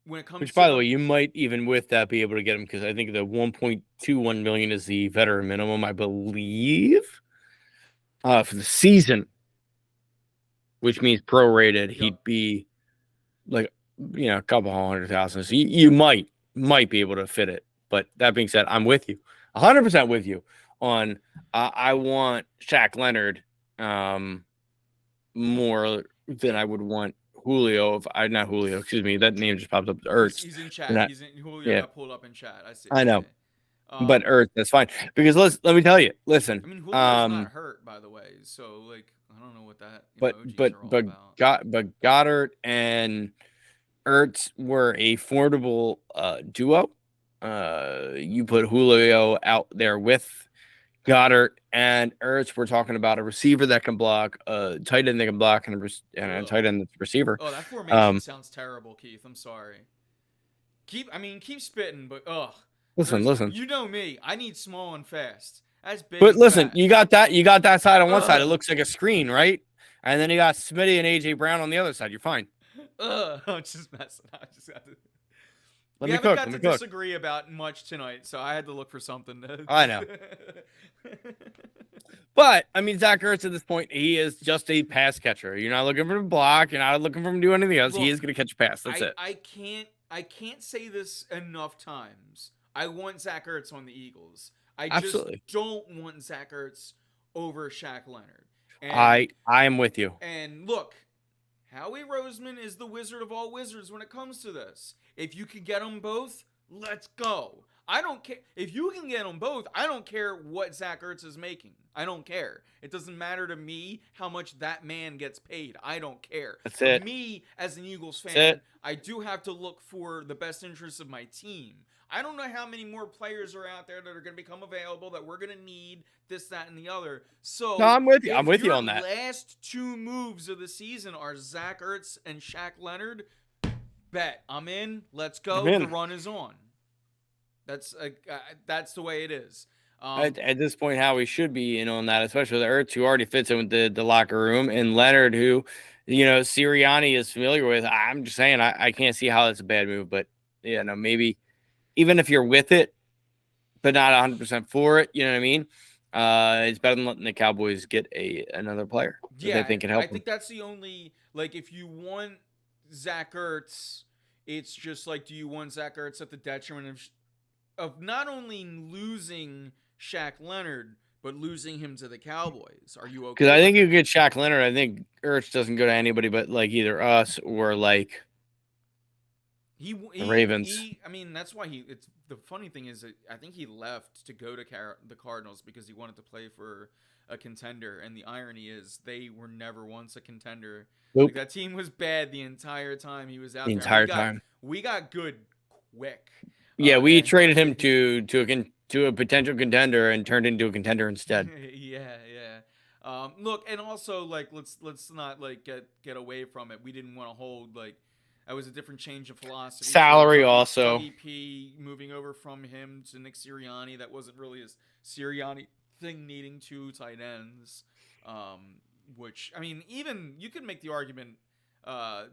when it comes Which, to by the the way, you might even with that be able to get him because I think the 1.21 million is the veteran minimum, I believe, for the season, which means prorated, Yep. he'd be like a couple 100,000. So you might be able to fit it. But that being said, I'm with you, 100% with you on. I want Shaq Leonard more than I would want Julio. If I not Julio, excuse me, that name just popped up. Ertz. He's in And chat. I, He's in Julio yeah, got pulled up in chat. I see. I know, but Um Ertz, that's fine because let me tell you. Listen, I mean Julio's not hurt by the way. So like I don't know what that but emojis but are all but about. but Goddard and Ertz were a formidable duo. You put Julio out there with Goddard and Ertz. We're talking about a receiver that can block, a tight end that can block, and a Ugh. tight end that's a receiver. Oh, that formation Um, sounds terrible, Keith. I'm sorry. Keep spitting, but ugh. listen. You know me. I need small and fast. That's big But and listen, fat. you got that side on one side. It Ugh. looks like a screen, right? And then you got Smitty and AJ Brown on the other side. You're fine. Ugh. I'm just messing. I just got to. Let We me haven't cook. got Let to me cook. disagree about much tonight, so I had to look for something to. I know. But I mean, Zach Ertz at this point, he is just a pass catcher. You're not looking for him to block. You're not looking for him to do anything else. He is Look, going to catch a pass. That's it. I can't say this enough times. I want Zach Ertz on the Eagles. I just Absolutely. don't want Zach Ertz over Shaq Leonard. And I am with you. and look, Howie Roseman is the wizard of all wizards when it comes to this. If you could get them both, let's go. I don't care if you can get them both. I don't care what Zach Ertz is making. I don't care. It doesn't matter to me how much that man gets paid. I don't care. That's For it. me, as an Eagles That's fan, it. I do have to look for the best interests of my team. I don't know how many more players are out there that are going to become available that we're going to need this, that, and the other. No, So I'm with you. I'm if with you your on that. last two moves of the season are Zach Ertz and Shaq Leonard, bet I'm in. Let's I'm go. The in. run is on. That's the way it is. At this point, how we should be in on that, especially with Ertz, who already fits in with the locker room, and Leonard, who, Sirianni is familiar with. I'm just saying, I can't see how that's a bad move, but yeah, no, maybe even if you're with it, but not 100% for it, you know what I mean? It's better than letting the Cowboys get another player that they Yeah, think can I help them. think that's the only like if you want Zach Ertz, it's just like do you want Zach Ertz at the detriment of not only losing Shaq Leonard but losing him to the Cowboys? Are you Because okay I with think you that? get Shaq Leonard. I think Ertz doesn't go to anybody but like either us or like the Ravens. I mean, that's why he. It's the funny thing is, that I think he left to go to the Cardinals because he wanted to play for a contender. And the irony is, they were never once a contender. Like Nope. that team was bad the entire time he was The out there, and we entire got time. we got good quick. Yeah, we And traded him to a potential contender and turned into a contender instead. yeah, yeah. Look, and also like let's not like get away from it. We didn't want to hold like that was a different change of philosophy for Salary also. Dougie P moving over from him to Nick Sirianni. That wasn't really his Sirianni thing, needing two tight ends. Which I mean, even you could make the argument. Uh,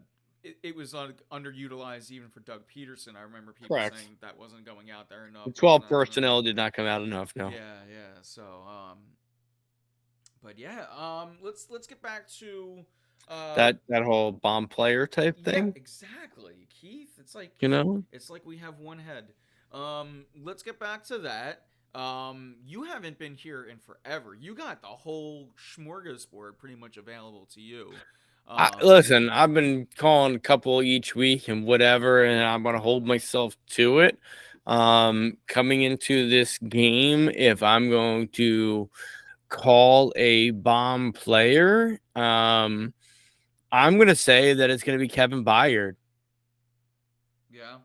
it was underutilized even for Doug Peterson. I remember people Correct. saying that wasn't going out there The enough. This, 12 that, and the other. personnel did not come out enough. No. Yeah, yeah. So, but yeah, let's get back to, That whole bomb player type yeah, thing. exactly, Keith. You know. It's like we have one head. Let's get back to that. You haven't been here in forever. You got the whole smorgasbord pretty much available to you. Listen, I've been calling a couple each week and whatever, and I'm gonna hold myself to it. Coming into this game, if I'm going to call a bomb player, I'm gonna say that it's gonna be Kevin Byard. Yeah.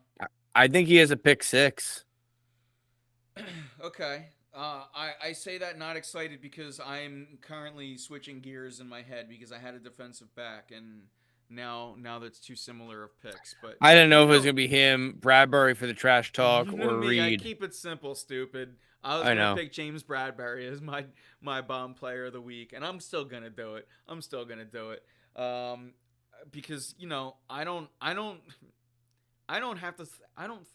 I think he has a pick six. Okay. I say that not excited because I'm currently switching gears in my head because I had a defensive back and now that's too similar of picks. But I didn't know you if it was know gonna be him, Bradbury for the trash talk, you know or me, I Reed. keep it simple, stupid. I was I gonna know. pick James Bradbury as my bomb player of the week, and I'm still gonna do it. I'm still gonna do it. Because I don't have to.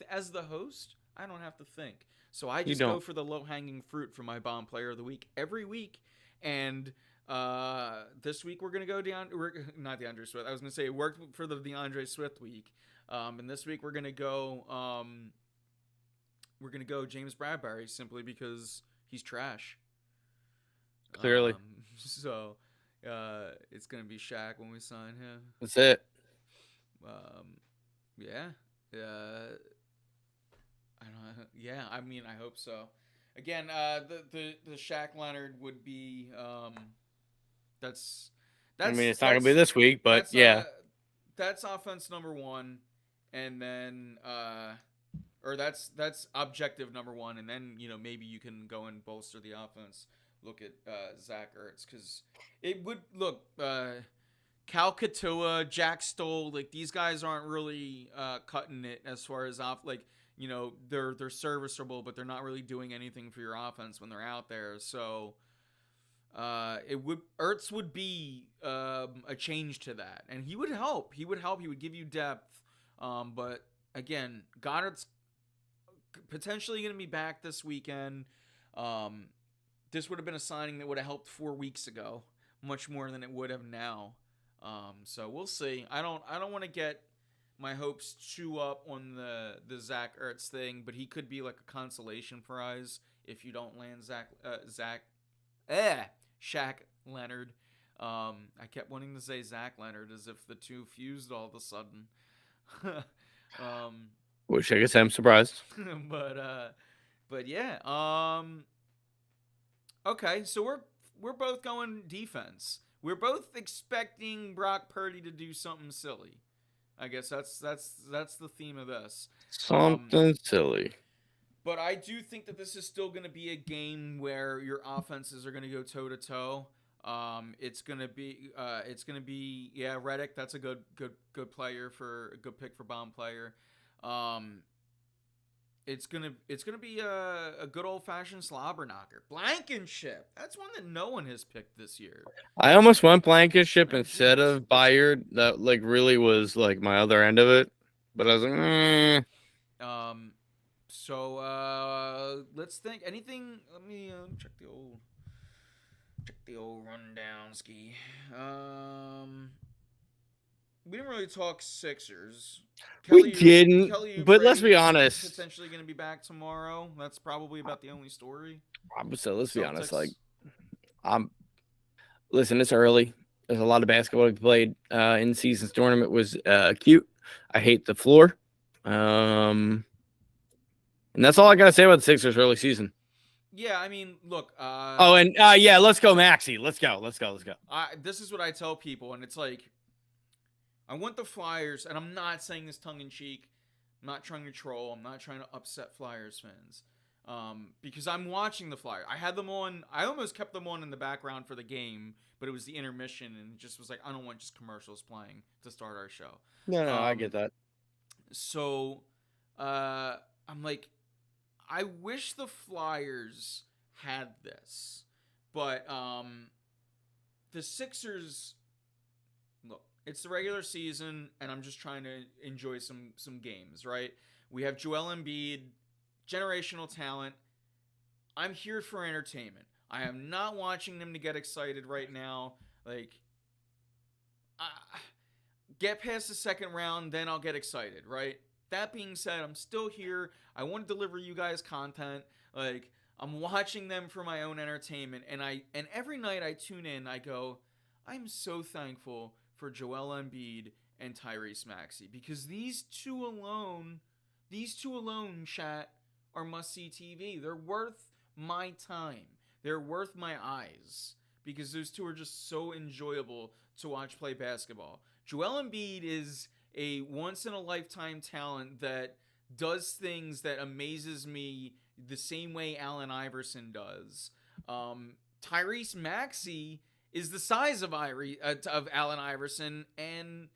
As the host, I don't have to think. So I You just go don't. for the low hanging fruit for my bomb player of the week every week. And this week we're gonna go not DeAndre Swift. I was gonna say it worked for the DeAndre Swift week. And this week we're gonna go James Bradbury simply because he's trash. Clearly, So it's gonna be Shaq when we sign him. that's it. Um, yeah. Uh, I don't. Yeah, I mean, I hope so. Again, the Shaq Leonard would be that's I mean, that's it's not gonna be this week, but that's yeah, that's offense number one, and then or that's objective number one, and then maybe you can go and bolster the offense. Look at Zach Ertz because it would look. Cal Katua, Jack Stoll, like these guys aren't really cutting it as far as off. Like they're serviceable, but they're not really doing anything for your offense when they're out there. So it would Ertz would be a change to that, and he would help. He would help. He would give you depth. But again, Goddard's potentially going to be back this weekend. Um, this would have been a signing that would have helped 4 weeks ago, much more than it would have now. So we'll see. I don't want to get my hopes too up on the Zach Ertz thing, but he could be like a consolation prize if you don't land Shaq Leonard. I kept wanting to say Zach Leonard as if the two fused all of a sudden. um, wish I could say I'm surprised. but yeah. Okay, so we're both going defense. We're both expecting Brock Purdy to do something silly. I guess that's the theme of this. Um, Something silly. but I do think that this is still going to be a game where your offenses are going to go toe to toe. It's gonna be yeah, Reddick. That's a good player for a good pick for bomb player. Um, it's gonna be a good old fashioned slobber knocker. Blankenship. That's one that no one has picked this year. I almost went Blankenship Oh instead jeez. of Byard. That like really was like my other end of it, but I was like, Um. So let's think. Anything? Let me check the old rundown ski. We didn't really talk Sixers. we didn't. Kelly But let's be Oubre honest. potentially going to be back tomorrow. That's probably about the only story. So let's be honest. Like, Celtics. I'm listen. It's early. There's a lot of basketball to be played. In season's tournament was cute. I hate the floor. And that's all I gotta say about the Sixers early season. Yeah, I mean, look. Oh, and yeah, let's go, Maxi. Let's go. This is what I tell people, and it's like, I want the Flyers, and I'm not saying this tongue in cheek. I'm not trying to troll. I'm not trying to upset Flyers fans. Because I'm watching the Flyers. I had them on. I almost kept them on in the background for the game, but it was the intermission, and it just was like, I don't want just commercials playing to start our show. No, I Um, get that. so, I'm like, I wish the Flyers had this, but the Sixers. Look, it's the regular season, and I'm just trying to enjoy some games, right? We have Joel Embiid, generational talent. I'm here for entertainment. I am not watching them to get excited right now. Like, I, get past the second round, then I'll get excited, right? That being said, I'm still here. I want to deliver you guys content. Like, I'm watching them for my own entertainment, and every night I tune in, I go, I'm so thankful for Joel Embiid and Tyrese Maxey because these two alone, chat, are must see TV. They're worth my time. They're worth my eyes because those two are just so enjoyable to watch play basketball. Joel Embiid is a once in a lifetime talent that does things that amazes me the same way Allen Iverson does. Tyrese Maxey is the size of Allen Iverson and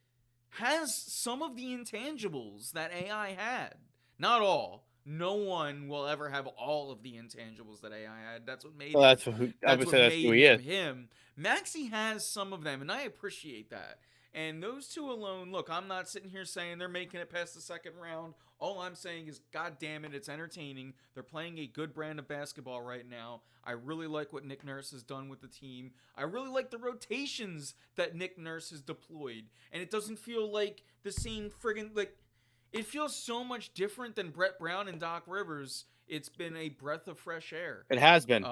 has some of the intangibles that AI had. Not all. No one will ever have all of the intangibles that AI had. That's what made Well, him. I That's would what say that's who made he him is. him. Maxie has some of them, and I appreciate that. And those two alone, look, I'm not sitting here saying they're making it past the second round. All I'm saying is, God damn it, it's entertaining. They're playing a good brand of basketball right now. I really like what Nick Nurse has done with the team. I really like the rotations that Nick Nurse has deployed. And it doesn't feel like the same friggin' like it feels so much different than Brett Brown and Doc Rivers. It's been a breath of fresh air. It has been.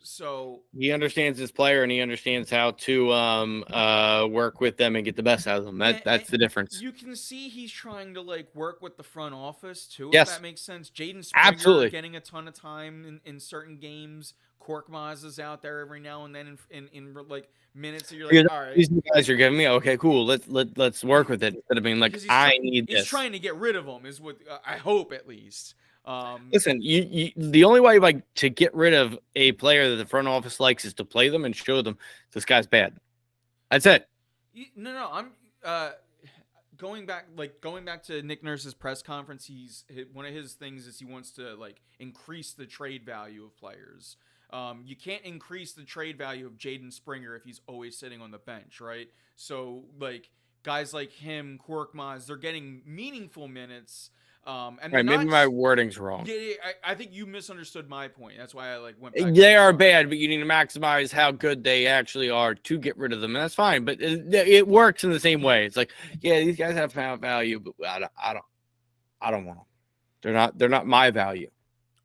So He understands his player and he understands how to work with them and get the best out of them. That's the difference. you can see he's trying to like work with the front office too, if Yes, that makes sense. Jaden Springer absolutely. getting a ton of time in certain games. Korkmaz is out there every now and then in like minutes that you're like, all right, These guys you're giving me. Okay, cool. Let's work with it instead of being like, because I need he's this. trying to get rid of them is what I hope at least. Listen, the only way like to get rid of a player that the front office likes is to play them and show them this guy's bad. That's it. No, I'm going back to Nick Nurse's press conference. One of his things is he wants to like increase the trade value of players. You can't increase the trade value of Jaden Springer if he's always sitting on the bench, right? So like guys like him, Korkmaz, they're getting meaningful minutes. And they're Right, maybe not. my wording's wrong. Yeah, I think you misunderstood my point. That's why I like went back. They are bad, but you need to maximize how good they actually are to get rid of them, and that's fine. But it works in the same way. It's like, yeah, these guys have value, but I don't want them. They're not my value.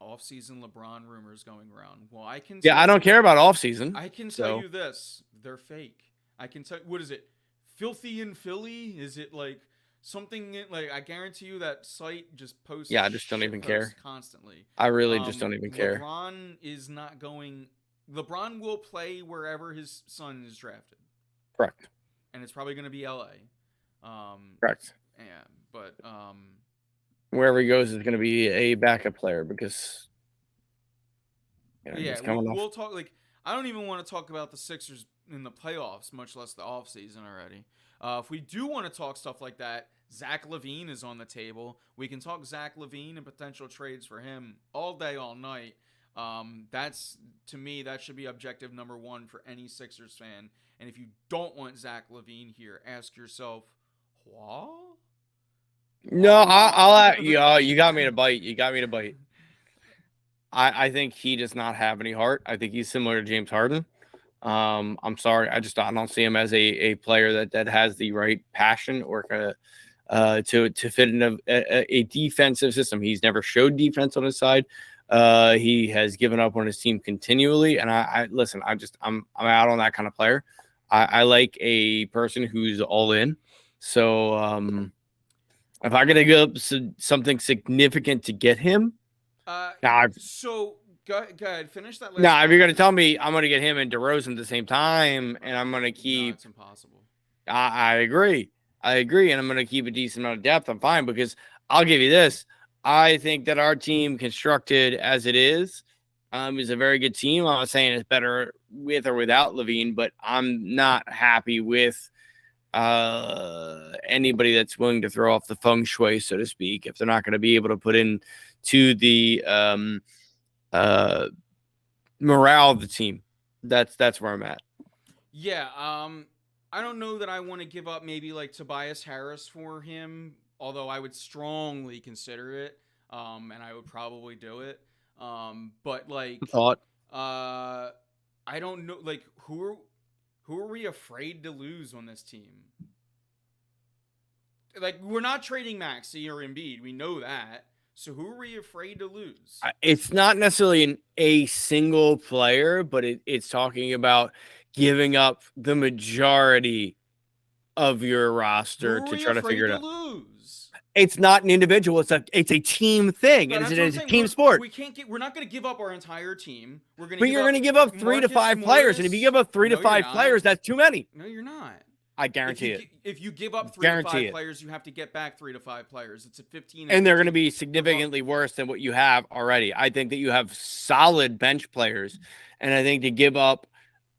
Off-season LeBron rumors going around. Well, Yeah, I don't care about off season. I can tell you this: they're fake. I can tell. What is it? Filthy in Philly? Is it like something like? I guarantee you that site just posts. Yeah, I just don't even care constantly. I really just don't even care. LeBron is not going. LeBron will play wherever his son is drafted. Correct. And it's probably going to be LA. Correct. Yeah, but wherever he goes is going to be a backup player because yeah, we'll talk. Like, I don't even want to talk about the Sixers in the playoffs, much less the offseason already. If we do want to talk stuff like that, Zach LaVine is on the table. We can talk Zach LaVine and potential trades for him all day, all night. That's, to me, that should be objective number one for any Sixers fan. And if you don't want Zach LaVine here, ask yourself, what? No, I'll you got me to bite. You got me to bite. I think he does not have any heart. I think he's similar to James Harden. I'm sorry. I don't see him as a player that has the right passion or to fit in a defensive system. He's never showed defense on his side. He has given up on his team continually. And I listen, I'm out on that kind of player. I like a person who's all in. So if I gotta give up something significant to get him, so go ahead, finish that. If you're gonna tell me I'm gonna get him and DeRozan at the same time, and I'm gonna keep, no, it's impossible. I agree, and I'm gonna keep a decent amount of depth. I'm fine because I'll give you this. I think that our team, constructed as it is a very good team. I'm not saying it's better with or without LaVine, but I'm not happy with anybody that's willing to throw off the feng shui, so to speak, if they're not going to be able to put in to the morale of the team. That's where I'm at. Yeah, I don't know that I want to give up maybe like Tobias Harris for him, although I would strongly consider it, and I would probably do it. But like, I don't know, like who are we afraid to lose on this team? Like, we're not trading Maxey or Embiid. We know that. So who are we afraid to lose? It's not necessarily a single player, but it's talking about giving up the majority of your Who roster are to we try to afraid figure it to out. lose? It's not an individual. It's a team thing, But and that's what I'm it's a saying. team sport. We're not going to give up our entire team. We're going to But give you're up going to give up 3 to Marcus 5 players, and if you Morris. give up 3 to No, you're 5 not. players, that's too many. No, you're not. I guarantee it. If you give up 3 to Guarantee 5 it. players, you have to get back 3 to 5 players. It's a 15. And they're going to be significantly worse than what you have already. I think that you have solid bench players, and I think to give up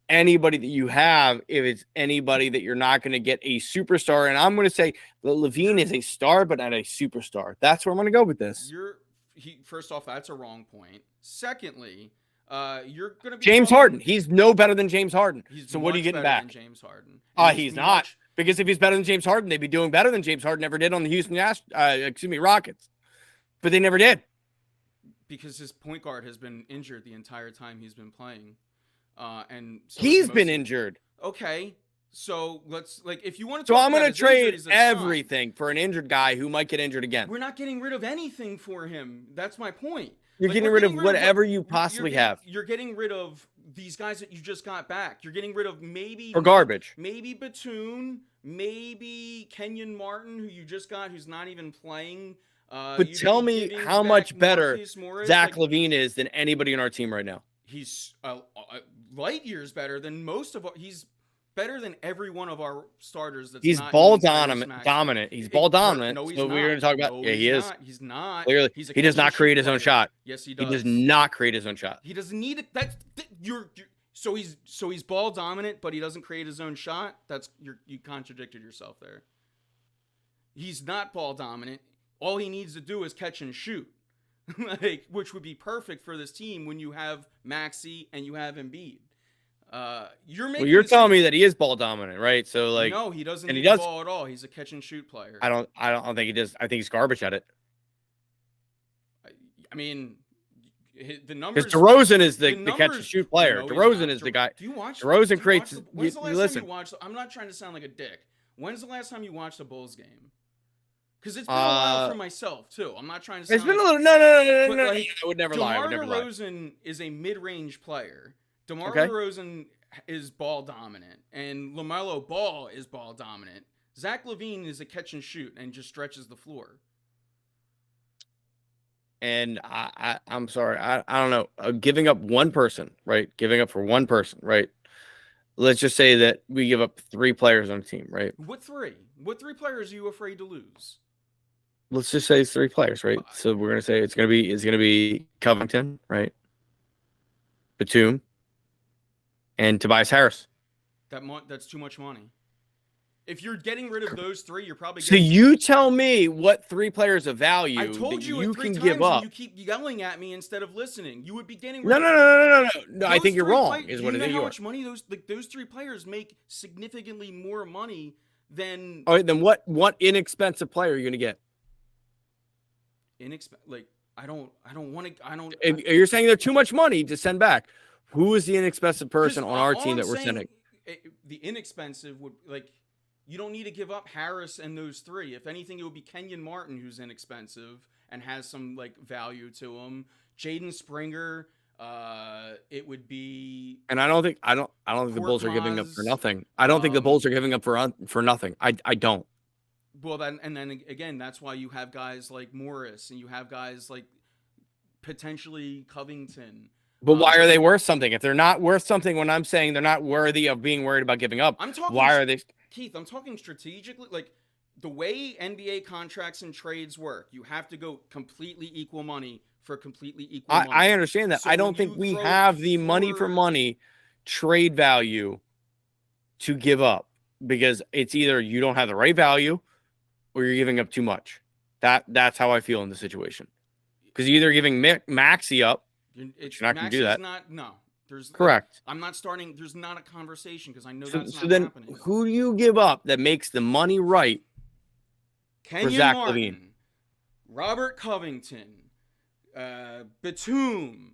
anybody that you have, if it's anybody that you're not going to get a superstar, and I'm going to say that Levine is a star, but not a superstar. That's where I'm going to go with this. First off, that's a wrong point. Secondly, you're going to be James Harden. He's no better than James Harden. So what are you getting back? Than James Harden. He's not. Because if he's better than James Harden, they'd be doing better than James Harden ever did on the Rockets. But they never did. Because his point guard has been injured the entire time he's been playing. And so he's been injured. Okay. So if you want to So I'm going to trade everything for an injured guy who might get injured again. We're not getting rid of anything for him. That's my point. You're getting rid of whatever you possibly have. You're getting rid of these guys that you just got back. You're getting rid of maybe for garbage. Maybe Batum, maybe Kenyon Martin, who you just got, who's not even playing. But tell me how much better Zach LaVine is than anybody on our team right now. He's light years better than most of our. He's better than every one of our starters. He's ball dominant. He's ball dominant. No, he's so not. we're going to talk about. No, he is. He's not. Clearly, he does not create his own shot. Yes, he does. He does not create his own shot. He doesn't need it. So he's ball dominant, but he doesn't create his own shot. You contradicted yourself there. He's not ball dominant. All he needs to do is catch and shoot, which would be perfect for this team when you have Maxey and you have Embiid. You're telling me that he is ball dominant, right? So no, he doesn't need the ball at all. He's a catch and shoot player. I don't think he does. I think he's garbage at it. I mean, the numbers. Because DeRozan is the catch and shoot player. No, DeRozan is the guy. Do you watch? DeRozan creates. When's the last time you watched? I'm not trying to sound like a dick. When's the last time you watched a Bulls game? Because it's been a while for myself too. I'm not trying to. It's been a little. No. I would never lie. DeMar DeRozan is a mid-range player. DeMar DeRozan is ball dominant, and LaMelo Ball is ball dominant. Zach LaVine is a catch and shoot and just stretches the floor. And I'm sorry, I don't know. Giving up one person, right? Giving up for one person, right? Let's just say that we give up 3 players on a team, right? What 3? What 3 players are you afraid to lose? Let's just say it's 3 players, right? So we're gonna say it's gonna be Covington, right? Batum and Tobias Harris. That's too much money. If you're getting rid of those 3, you're probably. So you tell me what 3 players of value I told you can give up. And you keep yelling at me instead of listening. You would be getting rid of. No. I think you're wrong. Is what I think. How much money those 3 players make? Significantly more money than. All right, then what inexpensive player are you gonna get? I don't want to. You're saying they're too much money to send back. Who is the inexpensive person on our team that we're sending? The inexpensive would you don't need to give up Harris and those 3. If anything, it would be Kenyon Martin, who's inexpensive and has some value to him. Jaden Springer, it would be. And I don't think the Bulls are giving up for nothing. I don't think the Bulls are giving up for nothing. I don't. Well, then again, that's why you have guys like Morris and you have guys like potentially Covington. But why are they worth something? If they're not worth something, when I'm saying they're not worthy of being worried about giving up, why are they? Keith, I'm talking strategically. The way NBA contracts and trades work, you have to go completely equal money for completely equal money. I understand that. So I don't think we have the money for money trade value to give up, because it's either you don't have the right value or you're giving up too much. That's how I feel in the situation. Because you're either giving Maxey up, you're not going to do that. Correct. I'm not starting. There's not a conversation because I know that's not then happening. Who do you give up that makes the money right Kenyon for Zach Martin, LaVine? Robert Covington, Batum.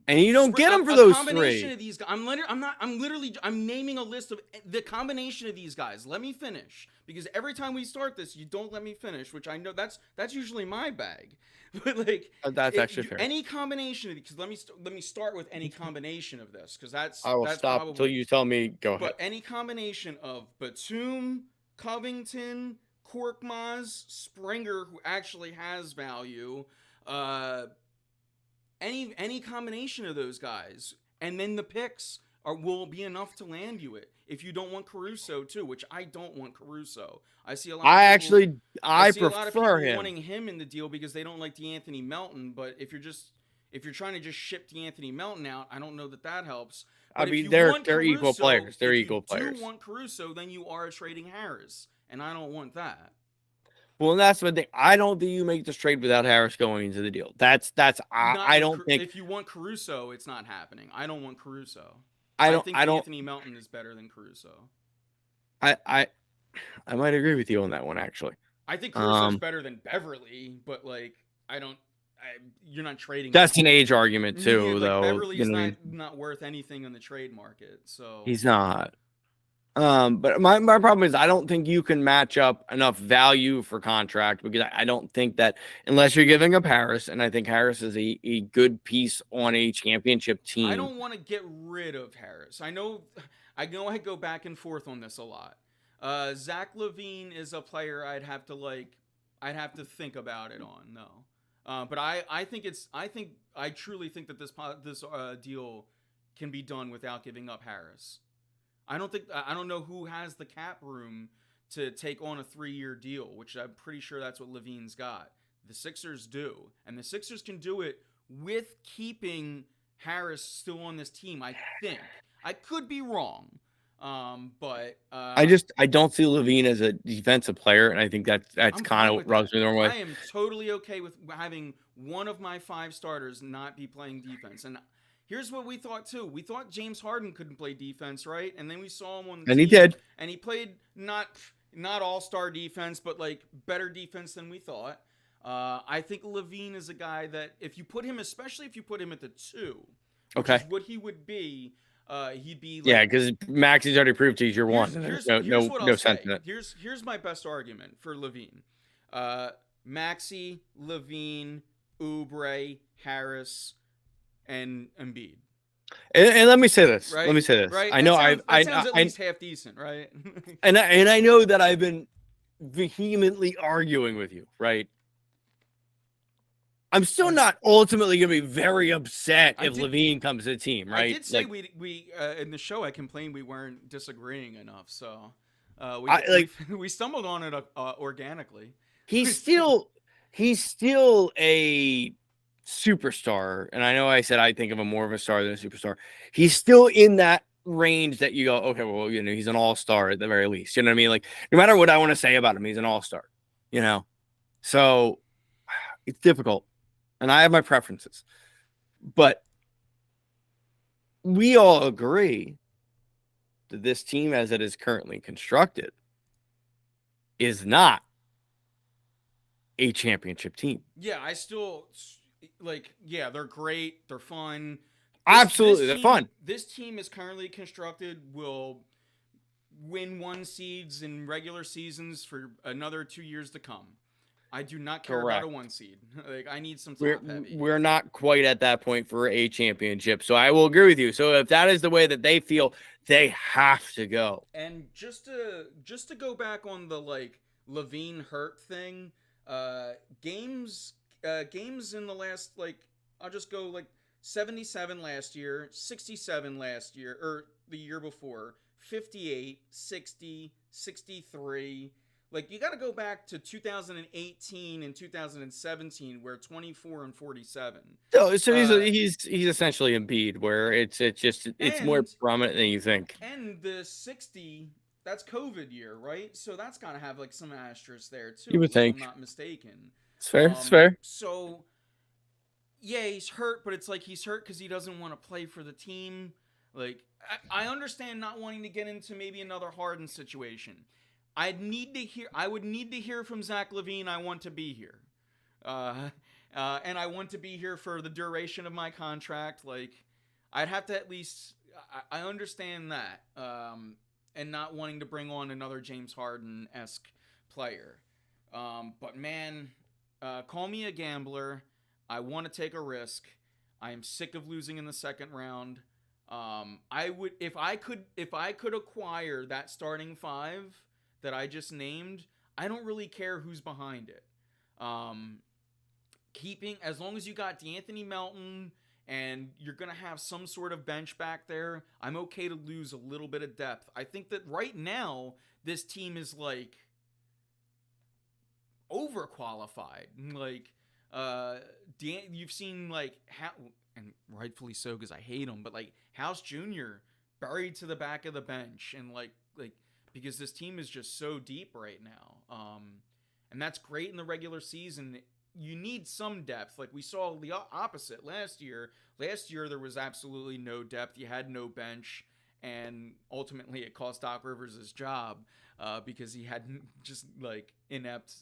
And you don't get them for those 3. Combination of these guys. I'm naming a list of the combination of these guys. Let me finish, because every time we start this, you don't let me finish, which I know that's usually my bag. But that's actually fair. Any combination of these, because let me start with any combination of this, because I will stop until you tell me go ahead. But any combination of Batum, Covington, Korkmaz, Springer, who actually has value, uh, any combination of those guys, and then the picks will be enough to land you it. If you don't want Caruso too, which I don't want Caruso, I see a lot of I people. actually I I see a lot of people prefer him. wanting him in the deal because they don't like DeAnthony Melton. But if you're trying to just ship DeAnthony Melton out, I don't know that that helps. I But if mean, you they're want they're equal Caruso, players. They're if you equal do players. want Caruso, then you are trading Harris, and I don't want that. Well, and that's the thing. I don't think you make this trade without Harris going into the deal. That's Not I with don't think if you want Caruso, it's not happening. I don't want Caruso. I I don't think I don't DeAnthony Melton is better than Caruso. I I I might agree with you on that one actually. I think Caruso's Um, better than Beverly, but like I don't. You're not trading that's him. an age argument Yeah, too, like though. You Beverly's know what I mean? not worth anything in the trade market. So He's not. But my problem is I don't think you can match up enough value for contract because I don't think that unless you're giving up Harris, and I think Harris is a good piece on a championship I team. don't want to get rid of Harris. I know I go back and forth on this a lot. Zach Levine is a player I'd have to think about it on. No, but I truly think that this deal can be done without giving up Harris. I don't know who has the cap room to take on a 3-year deal, which I'm pretty sure that's what Levine's got. The Sixers do, and the Sixers can do it with keeping Harris still on this team. I think I could be wrong, but I don't see Levine as a defensive player, and I think that's I'm kind fine of with what rubs that. me the wrong way. I am totally okay with having one of my 5 starters not be playing defense. And here's what we thought too. We thought James Harden couldn't play defense, right? And then we saw him on the And he team, did. and he played not all-star defense, but like better defense than we thought. I think Levine is a guy that if you put him, especially if you put him at the 2, which Okay. is what he would be, he'd be Yeah, like because Maxi's already proved he's your one. And there's here's what I'll no sense in say. it. Here's my best argument for Levine. Maxi, Levine, Oubre, Harris, and Embiid. And let me say this. Right? Let me say this. Right? I know That sounds at least half decent, right? and I know that I've been vehemently arguing with you, right? I'm still not ultimately going to be very upset if Levine comes to the team, right? I did say like, we in the show I complained we weren't disagreeing enough, so we stumbled on it organically. he's still a superstar, and I know I said I think of him more of a star than a superstar. He's still in that range that you go, okay, well, you know, he's an all-star at the very least. You know what I mean? Like, no matter what I want to say about him, he's an all-star. You know, so it's difficult, and I have my preferences, but we all agree that this team, as it is currently constructed, is not a championship team. Yeah, I still yeah, they're great, they're fun. Absolutely, they're fun. This team is currently constructed will win 1 seeds in regular seasons for another 2 years to come. I do not care about a 1 seed. Like I need some top heavy. We're not quite at that point for a championship, so I will agree with you. So if that is the way that they feel, they have to go. And just to go back on the like Levine hurt thing, games in the last like I'll just go like 77 last year, 67 last year or the year before, 58, 60, 63. Like you got to go back to 2018 and 2017 where 24 and 47. So he's essentially Embiid, where it's more prominent than you think. And the 60, that's COVID year, right? So that's got to have like some asterisks there too. You would think. If I'm not mistaken. It's fair. It's fair. So yeah, he's hurt, but it's like he's hurt because he doesn't want to play for the team. Like I understand not wanting to get into maybe another Harden situation. I would need to hear from Zach Levine. I want to be here, and I want to be here for the duration of my contract. Like, I'd have to at least. I understand that, and not wanting to bring on another James Harden-esque player. But man, call me a gambler. I want to take a risk. I am sick of losing in the second round. I would if I could acquire that starting 5 that I just named, I don't really care who's behind it. Um, Keeping as long as you got D'Anthony Melton and you're going to have some sort of bench back there, I'm okay to lose a little bit of depth. I think that right now this team is like overqualified. Like you've seen like how, and rightfully so because I hate him, but like House Jr. buried to the back of the bench and like because this team is just so deep right now. And that's great in the regular season. You need some depth. Like we saw the opposite last year. Last year there was absolutely no depth. You had no bench, and ultimately it cost Doc Rivers his job because he had just like inept.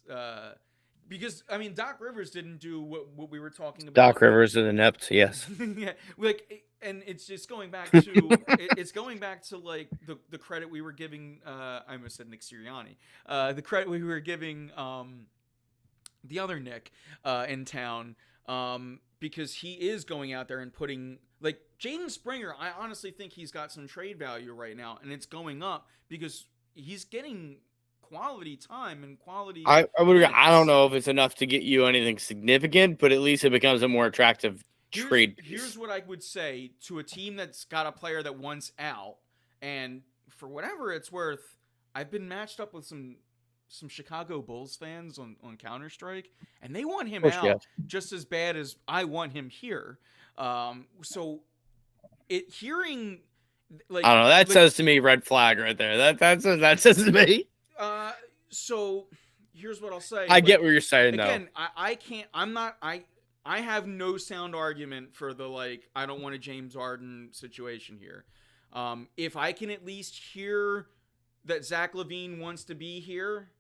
Because I mean, Doc Rivers didn't do what we were talking about. Doc Rivers and the Nets, yes. Yeah, like, and it's just going back to it's going back to like the credit we were giving. I almost said Nick Sirianni. The credit we were giving the other Nick in town because he is going out there and putting like Jaden Springer. I honestly think he's got some trade value right now, and it's going up because he's getting quality time and quality. I would. minutes. I don't know if it's enough to get you anything significant, but at least it becomes a more attractive trade piece. Here's what I would say to a team that's got a player that wants out, and for whatever it's worth, I've been matched up with some Chicago Bulls fans on Counter Strike, and they want him out just as bad as I want him here. So hearing like I don't know. That like, says to me red flag right there. That says to me. So here's what I'll say. I get what you're saying though. Again, I can't. I'm not. I have no sound argument for the like. I don't want a James Harden situation here. If I can at least hear that Zach LaVine wants to be here,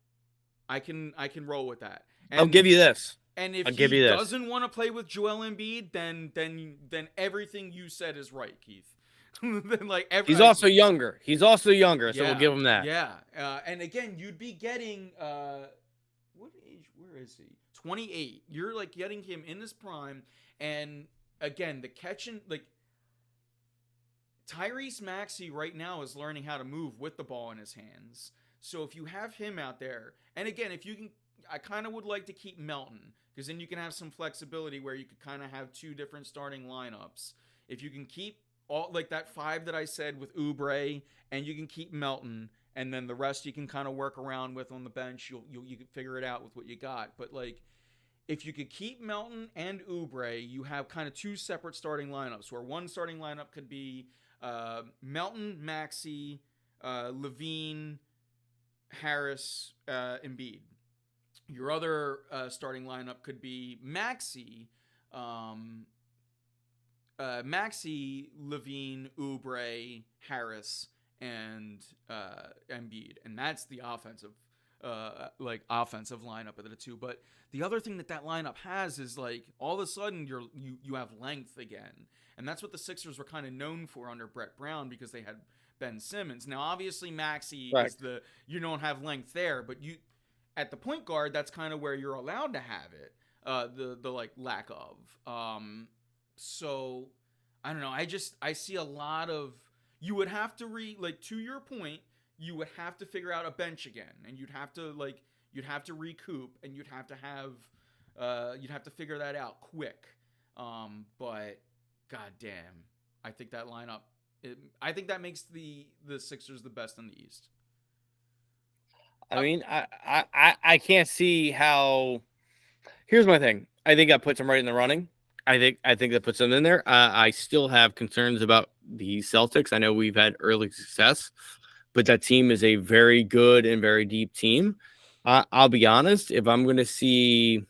I can roll with that. And, I'll give you this. And if he doesn't want to play with Joel Embiid, then everything you said is right, Keith. Then like he's also younger. He's also younger, so we'll give him that. Yeah. And again, you'd be getting what age? Where is he? 28. You're like getting him in his prime, and again, the catching like Tyrese Maxey right now is learning how to move with the ball in his hands. So if you have him out there, and again, if you can, I kind of would like to keep Melton because then you can have some flexibility where you could kind of have two different starting lineups. If you can keep all like that 5 that I said with Oubre, and you can keep Melton, and then the rest you can kind of work around with on the bench. You can figure it out with what you got. But like, if you could keep Melton and Oubre, you have kind of two separate starting lineups. Where one starting lineup could be Melton, Maxey, Levine, Harris, Embiid. Your other starting lineup could be Maxey. Maxey, Levine, Oubre, Harris, and Embiid, and that's the offensive lineup of the two. But the other thing that lineup has is like all of a sudden you have length again, and that's what the Sixers were kind of known for under Brett Brown because they had Ben Simmons. Now obviously Maxey is you don't have length there, but you at the point guard that's kind of where you're allowed to have it. The like lack of. So I don't know. I see a lot of you would have to to your point, you would have to figure out a bench again, and you'd have to recoup, and you'd have to figure that out quick. But goddamn, I think that lineup. I think that makes the Sixers the best in the East. I mean, I can't see how. Here's my thing. I think that puts them right in the running. I think that puts them in there. I still have concerns about the Celtics. I know we've had early success, but that team is a very good and very deep team. I'll be honest. If I'm not going to see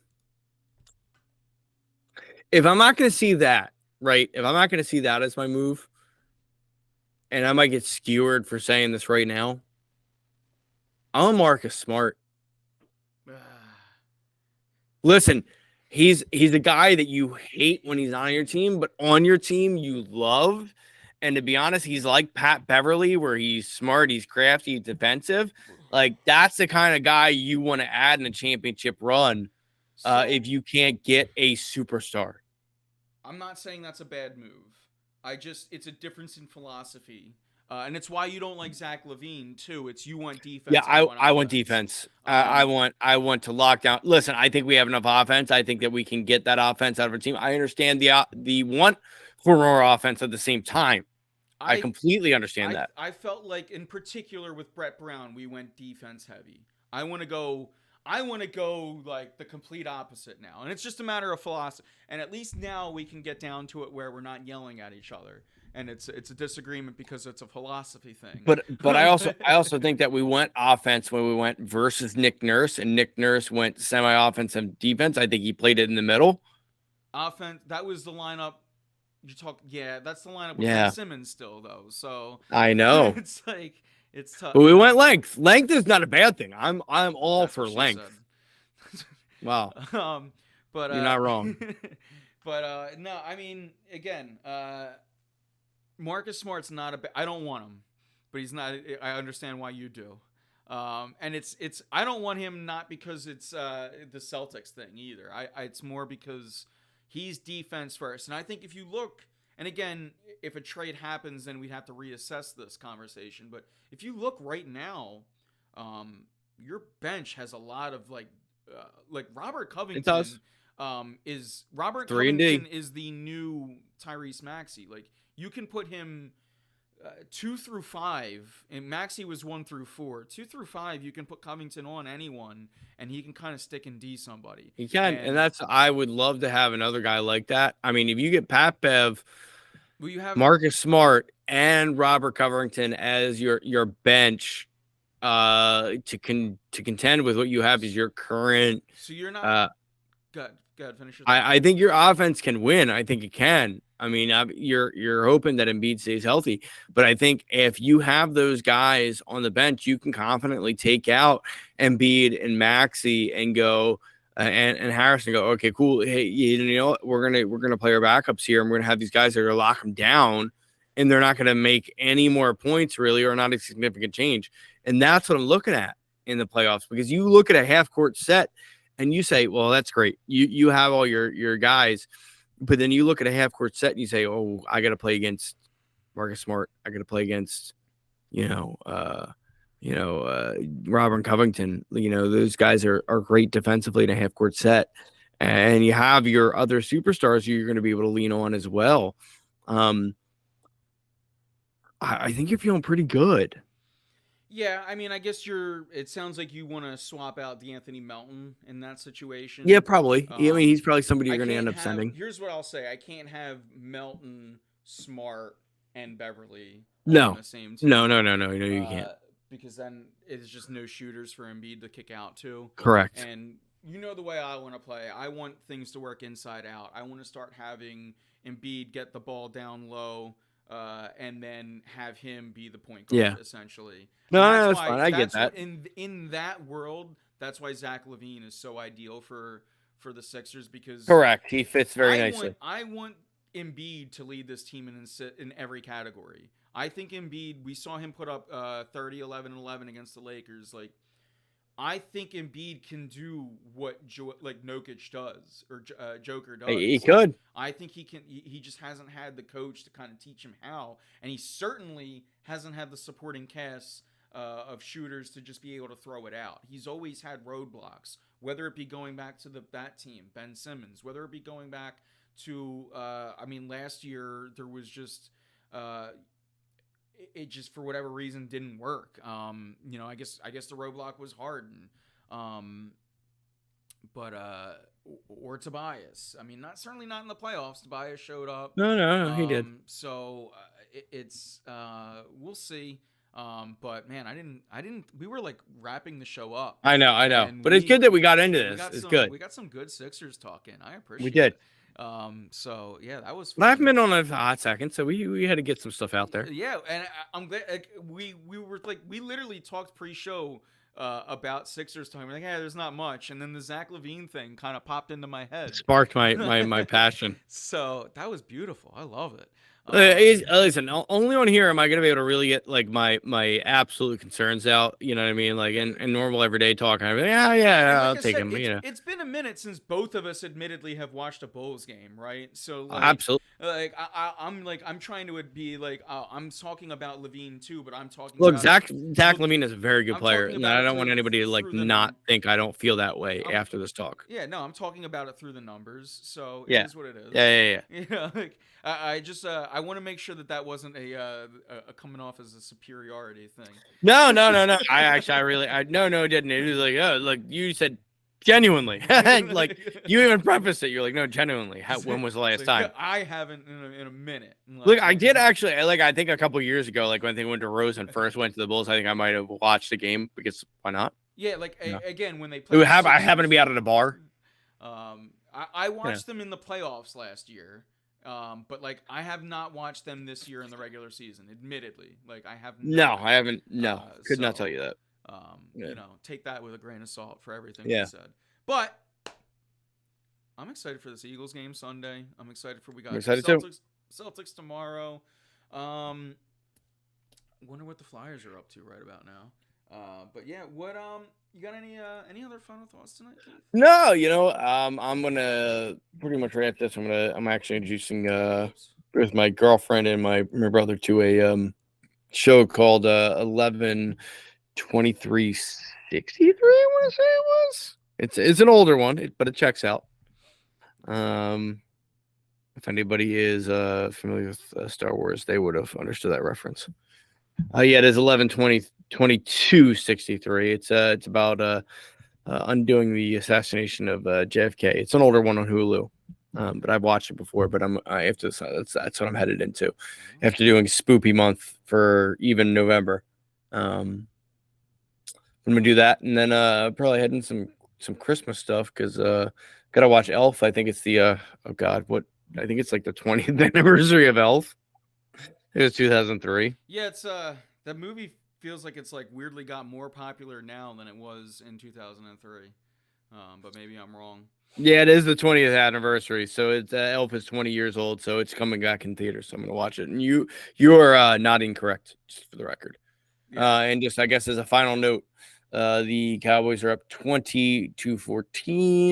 that, right? If I'm not going to see that as my move, and I might get skewered for saying this right now, I'm Marcus Smart. Listen, he's a guy that you hate when he's on your team, but on your team you love. And to be honest, he's like Pat Beverly, where he's smart, he's crafty, he's defensive. Like that's the kind of guy you want to add in a championship run if you can't get a superstar. I'm not saying that's a bad move. It's a difference in philosophy. And it's why you don't like Zach LaVine too. It's you want Yeah, defense, I want I want offense. defense. I want to lock down. Listen, I think we have enough offense. I think that we can get that offense out of our team. I understand the want for more offense at the same time. I I completely understand that. I felt like in particular with Brett Brown, we went defense heavy. I want to go. I want to go like the complete opposite now, and it's just a matter of philosophy. And at least now we can get down to it where we're not yelling at each other, and it's a disagreement because it's a philosophy thing. But I also think that we went offense when we went versus Nick Nurse, and Nick Nurse went semi-offensive defense. I think he played it in the middle. Offense. That was the lineup. You talk. Yeah, that's the lineup with Ben Yeah, Simmons still though. So I know. it's like it's tough. But we You know, went length. Length is not a bad thing. I'm all that's what for she said. length. Wow, um, but you're not wrong. no, I mean, again, Marcus Smart's not a. I don't want him, but he's not. I understand why you do. And it's. I don't want him not because it's the Celtics thing either. It's more because he's defense first, and I think if you look, and again, if a trade happens, then we'd have to reassess this conversation. But if you look right now, your bench has a lot of like Robert It does Covington. Is Robert 3 and D. Covington is the new Tyrese Maxey. Like you can put him 2 through 5, and Maxey was 1 through 4. 2 through 5, you can put Covington on anyone, and he can kind of stick and D somebody. He can, and And that's I would love to have another guy like that. I mean, if you get Pat Bev, well, you have Marcus Smart, and Robert Covington as your bench, to contend with what you have is your current. so you're not Uh, good. Finish your thought. I think your offense can win. I think it can. I mean, you're hoping that Embiid stays healthy, but I think if you have those guys on the bench, you can confidently take out Embiid and Maxey and go and Harrison and go, okay, cool. Hey, you know what? We're gonna play our backups here, and we're gonna have these guys that are lock them down, and they're not gonna make any more points really, or not a significant change. And that's what I'm looking at in the playoffs, because you look at a half court set and you say, well, that's great. You have all your guys, but then you look at a half court set and you say, oh, I got to play against Marcus Smart. I got to play against, you know, uh, Robert Covington. Those guys are great defensively in a half court set, and you have your other superstars you're going to be able to lean on as well. I think you're feeling pretty good. Yeah, I mean, I guess you're. It sounds like you want to swap out D'Anthony Melton in that Yeah, situation. probably. I mean, he's probably somebody I you're going to can't end up have. sending. Here's what I'll say: I can't have Melton, Smart, and Beverly all on No, the same no, team, no, no, no, no, you can't. because then it's just no shooters for Embiid to kick out to. Correct. And you know the way I want to play. I want things to work inside out. I want to start having Embiid get the ball down low, and then have him be the point Yeah. guard essentially. No, And no, that's that's why fine. I get that's that. what in that world. That's why Zach LaVine is so ideal for the Sixers because Correct. He fits very nicely. I want Embiid to lead this team in every category. I think Embiid. We saw him put up 30, 11, and 11 against the Lakers. Like I think Embiid can do what Jokic does or Joker He does. Like could. I think he can. He just hasn't had the coach to kind of teach him how, and he certainly hasn't had the supporting cast of shooters to just be able to throw it out. He's always had roadblocks, whether it be going back to that team, Ben Simmons, whether it be going back to. I mean, last year there was just. It just for whatever reason didn't work. I guess the roadblock was Harden, but or Tobias. I mean, certainly not in the playoffs. Tobias showed up, No, no, no, he did. so it's we'll see. But man, I didn't. We were like wrapping the show up, I know. and But it's good that we got into this. It's good. we got some good Sixers talking. I We appreciate did. it. So yeah, that was But I haven't fun. been on a hot second, so we had to get some stuff out there. Yeah, and I'm glad we were like we literally talked pre-show about Sixers talking. We're like, hey, there's not much, and then the Zach LaVine thing kind of popped into my head. Sparked my passion. So that was beautiful. I love it. Listen, only on here am I gonna be able to really get like my absolute concerns out. You know what I mean? Like in normal everyday talk, I'm like, And I'll like I take said, him. it's been a minute since both of us admittedly have watched a Bulls game, right? So Absolutely. I'm trying to be like I'm talking about Levine too, but I'm talking Look, about it. Zach Look, Levine is a very good I'm player, talking and about I it don't want anybody to like through the not think I don't feel that way I'm after this talk. yeah, no, I'm talking about it through the numbers. So it Yeah, is what it yeah, is. yeah, yeah. You know, like I just I want to make sure that that wasn't a coming off as a superiority No, thing. no, no, no. No, it didn't. It was like, oh, look, you said genuinely, like you even prefaced it. You're like, no, genuinely. When was the It's last like, time? I haven't in a minute. Look, Like, I did actually. Like, I think a couple years ago, like when they went to Rose and first went to the Bulls, I think I might have watched the game because why not? yeah, like No. again when they It played would the have. I happen to be Sixers. out at a bar. I Yeah. watched them in the playoffs last year. But like I have not watched them this year in the regular season. Admittedly, like I have No, not. I haven't. No, could not tell So you that. Yeah. you know, take that with a grain of salt for everything we Yeah. said. But I'm excited for this Eagles game Sunday. I'm excited for we I'm got excited too. Celtics tomorrow. Um, wonder what the Flyers are up to right about now. But yeah, what you got any other final thoughts tonight, Keith? No, I'm gonna pretty much wrap this. I'm actually introducing Whoops. with my girlfriend and my brother to a show called 11/23/63. I want to say it was. It's an older one, but it checks out. If anybody is familiar with Star Wars, they would have understood that reference. Yeah, it is 11/20/22/63. It's about undoing the assassination of JFK. It's an older one on Hulu, but I've watched it before. But I have to. That's what I'm headed into. After doing Spoopy month for even November, I'm gonna do that, and then probably head in some Christmas stuff because gotta watch Elf. I think it's the oh god, what I think it's like the 20th anniversary of Elf. It was 2003. Yeah, it's that movie feels like it's like weirdly got more popular now than it was in 2003. But maybe I'm wrong. Yeah, it is the 20th anniversary, so it's Elf is 20 years old, so it's coming back in theaters. So I'm gonna watch it, and you're not incorrect, just for the record. Yeah. And just I guess as a final note, the Cowboys are up 20-14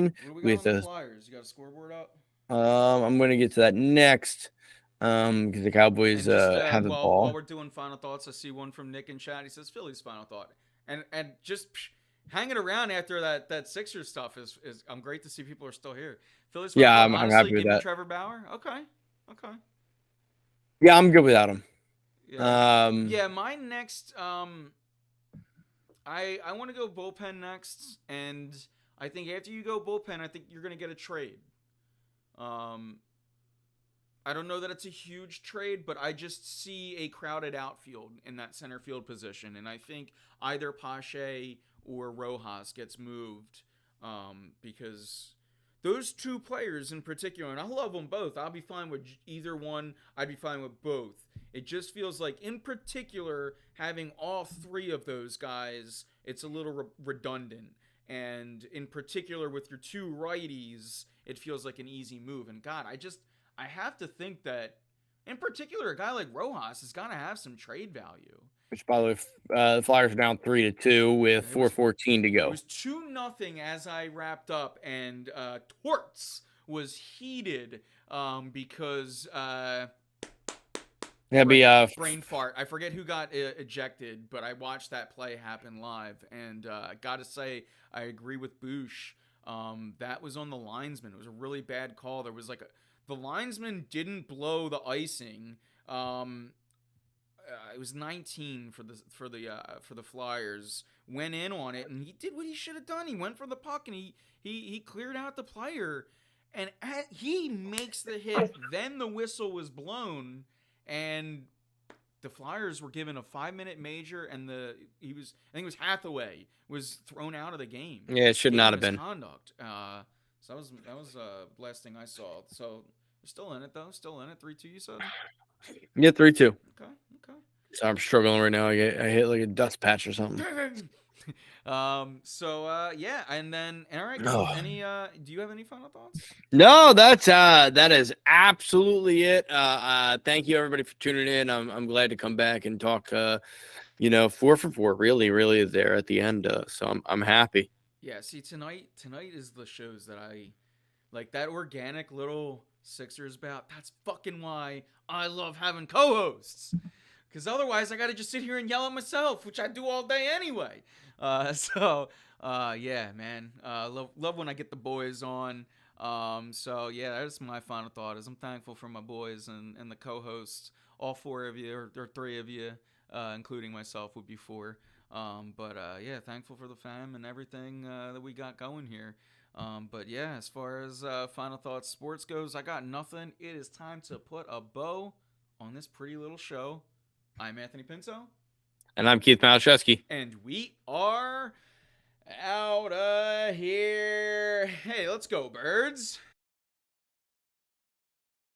What do we got with on the a. Flyers? You got a scoreboard up? I'm gonna get to that next, because the Cowboys And just have the while ball. we're doing final thoughts, I see one from Nick in chat. He says Philly's final thought, and just hanging around after that Sixers stuff is I'm great to see people are still here. Philly's final Yeah, thought. I'm Honestly, happy with give me that. Trevor Bauer. Okay, okay. Yeah, I'm good without him. Yeah, yeah. My next, I want to go bullpen next, and I think after you go bullpen, I think you're gonna get a trade. Um, I don't know that it's a huge trade, but I just see a crowded outfield in that center field position, and I think either Pache or Rojas gets moved because those two players in particular, and I love them both. I'll be fine with either one. I'd be fine with both. It just feels like, in particular, having all three of those guys, it's a little redundant. And in particular, with your two righties, it feels like an easy move. And God, I have to think that, in particular, a guy like Rojas is gonna have some trade value. Which, by the way, the Flyers are down 3-2 with It was 4:14 to it go. was 2-0 as I wrapped up, and Torts was heated because That'd be brain fart. I forget who got ejected, but I watched that play happen live, and gotta say I agree with Boosh. That was on the linesman. It was a really bad call. There was like the linesman didn't blow the icing. It was 19 for the Flyers. Went in on it, and he did what he should have done. He went for the puck, and he cleared out the player, and he makes the hit. Then the whistle was blown, and the Flyers were given a 5-minute major, and I think it was Hathaway was thrown out of the game. Yeah, it should Game not have been. misconduct. So that was the last thing I saw. So they're still in it though. Still in it. 3-2. You said. Yeah, 3-2. Okay. Okay. So I'm struggling right now. I hit like a dust patch or something. Yeah, and then all right, cool. Oh. Any do you have any final thoughts? No, that is absolutely it. Thank you everybody for tuning in. I'm glad to come back and talk. 4 for 4 really is there at the end. So I'm happy. Yeah, see tonight is the shows that I like, that organic little Sixers bout. That's fucking why I love having co-hosts. Because otherwise, I got to just sit here and yell at myself, which I do all day anyway. Yeah, man. Love when I get the boys on. Yeah, that's my final thought. Is I'm thankful for my boys and the co-hosts. All four of you, or three of you, including myself, would be four. Yeah, thankful for the fam and everything that we got going here. But yeah, as far as final thoughts sports goes, I got nothing. It is time to put a bow on this pretty little show. I'm Anthony Pinto. And I'm Keith Malachewski. And we are out of here. Hey, let's go, birds.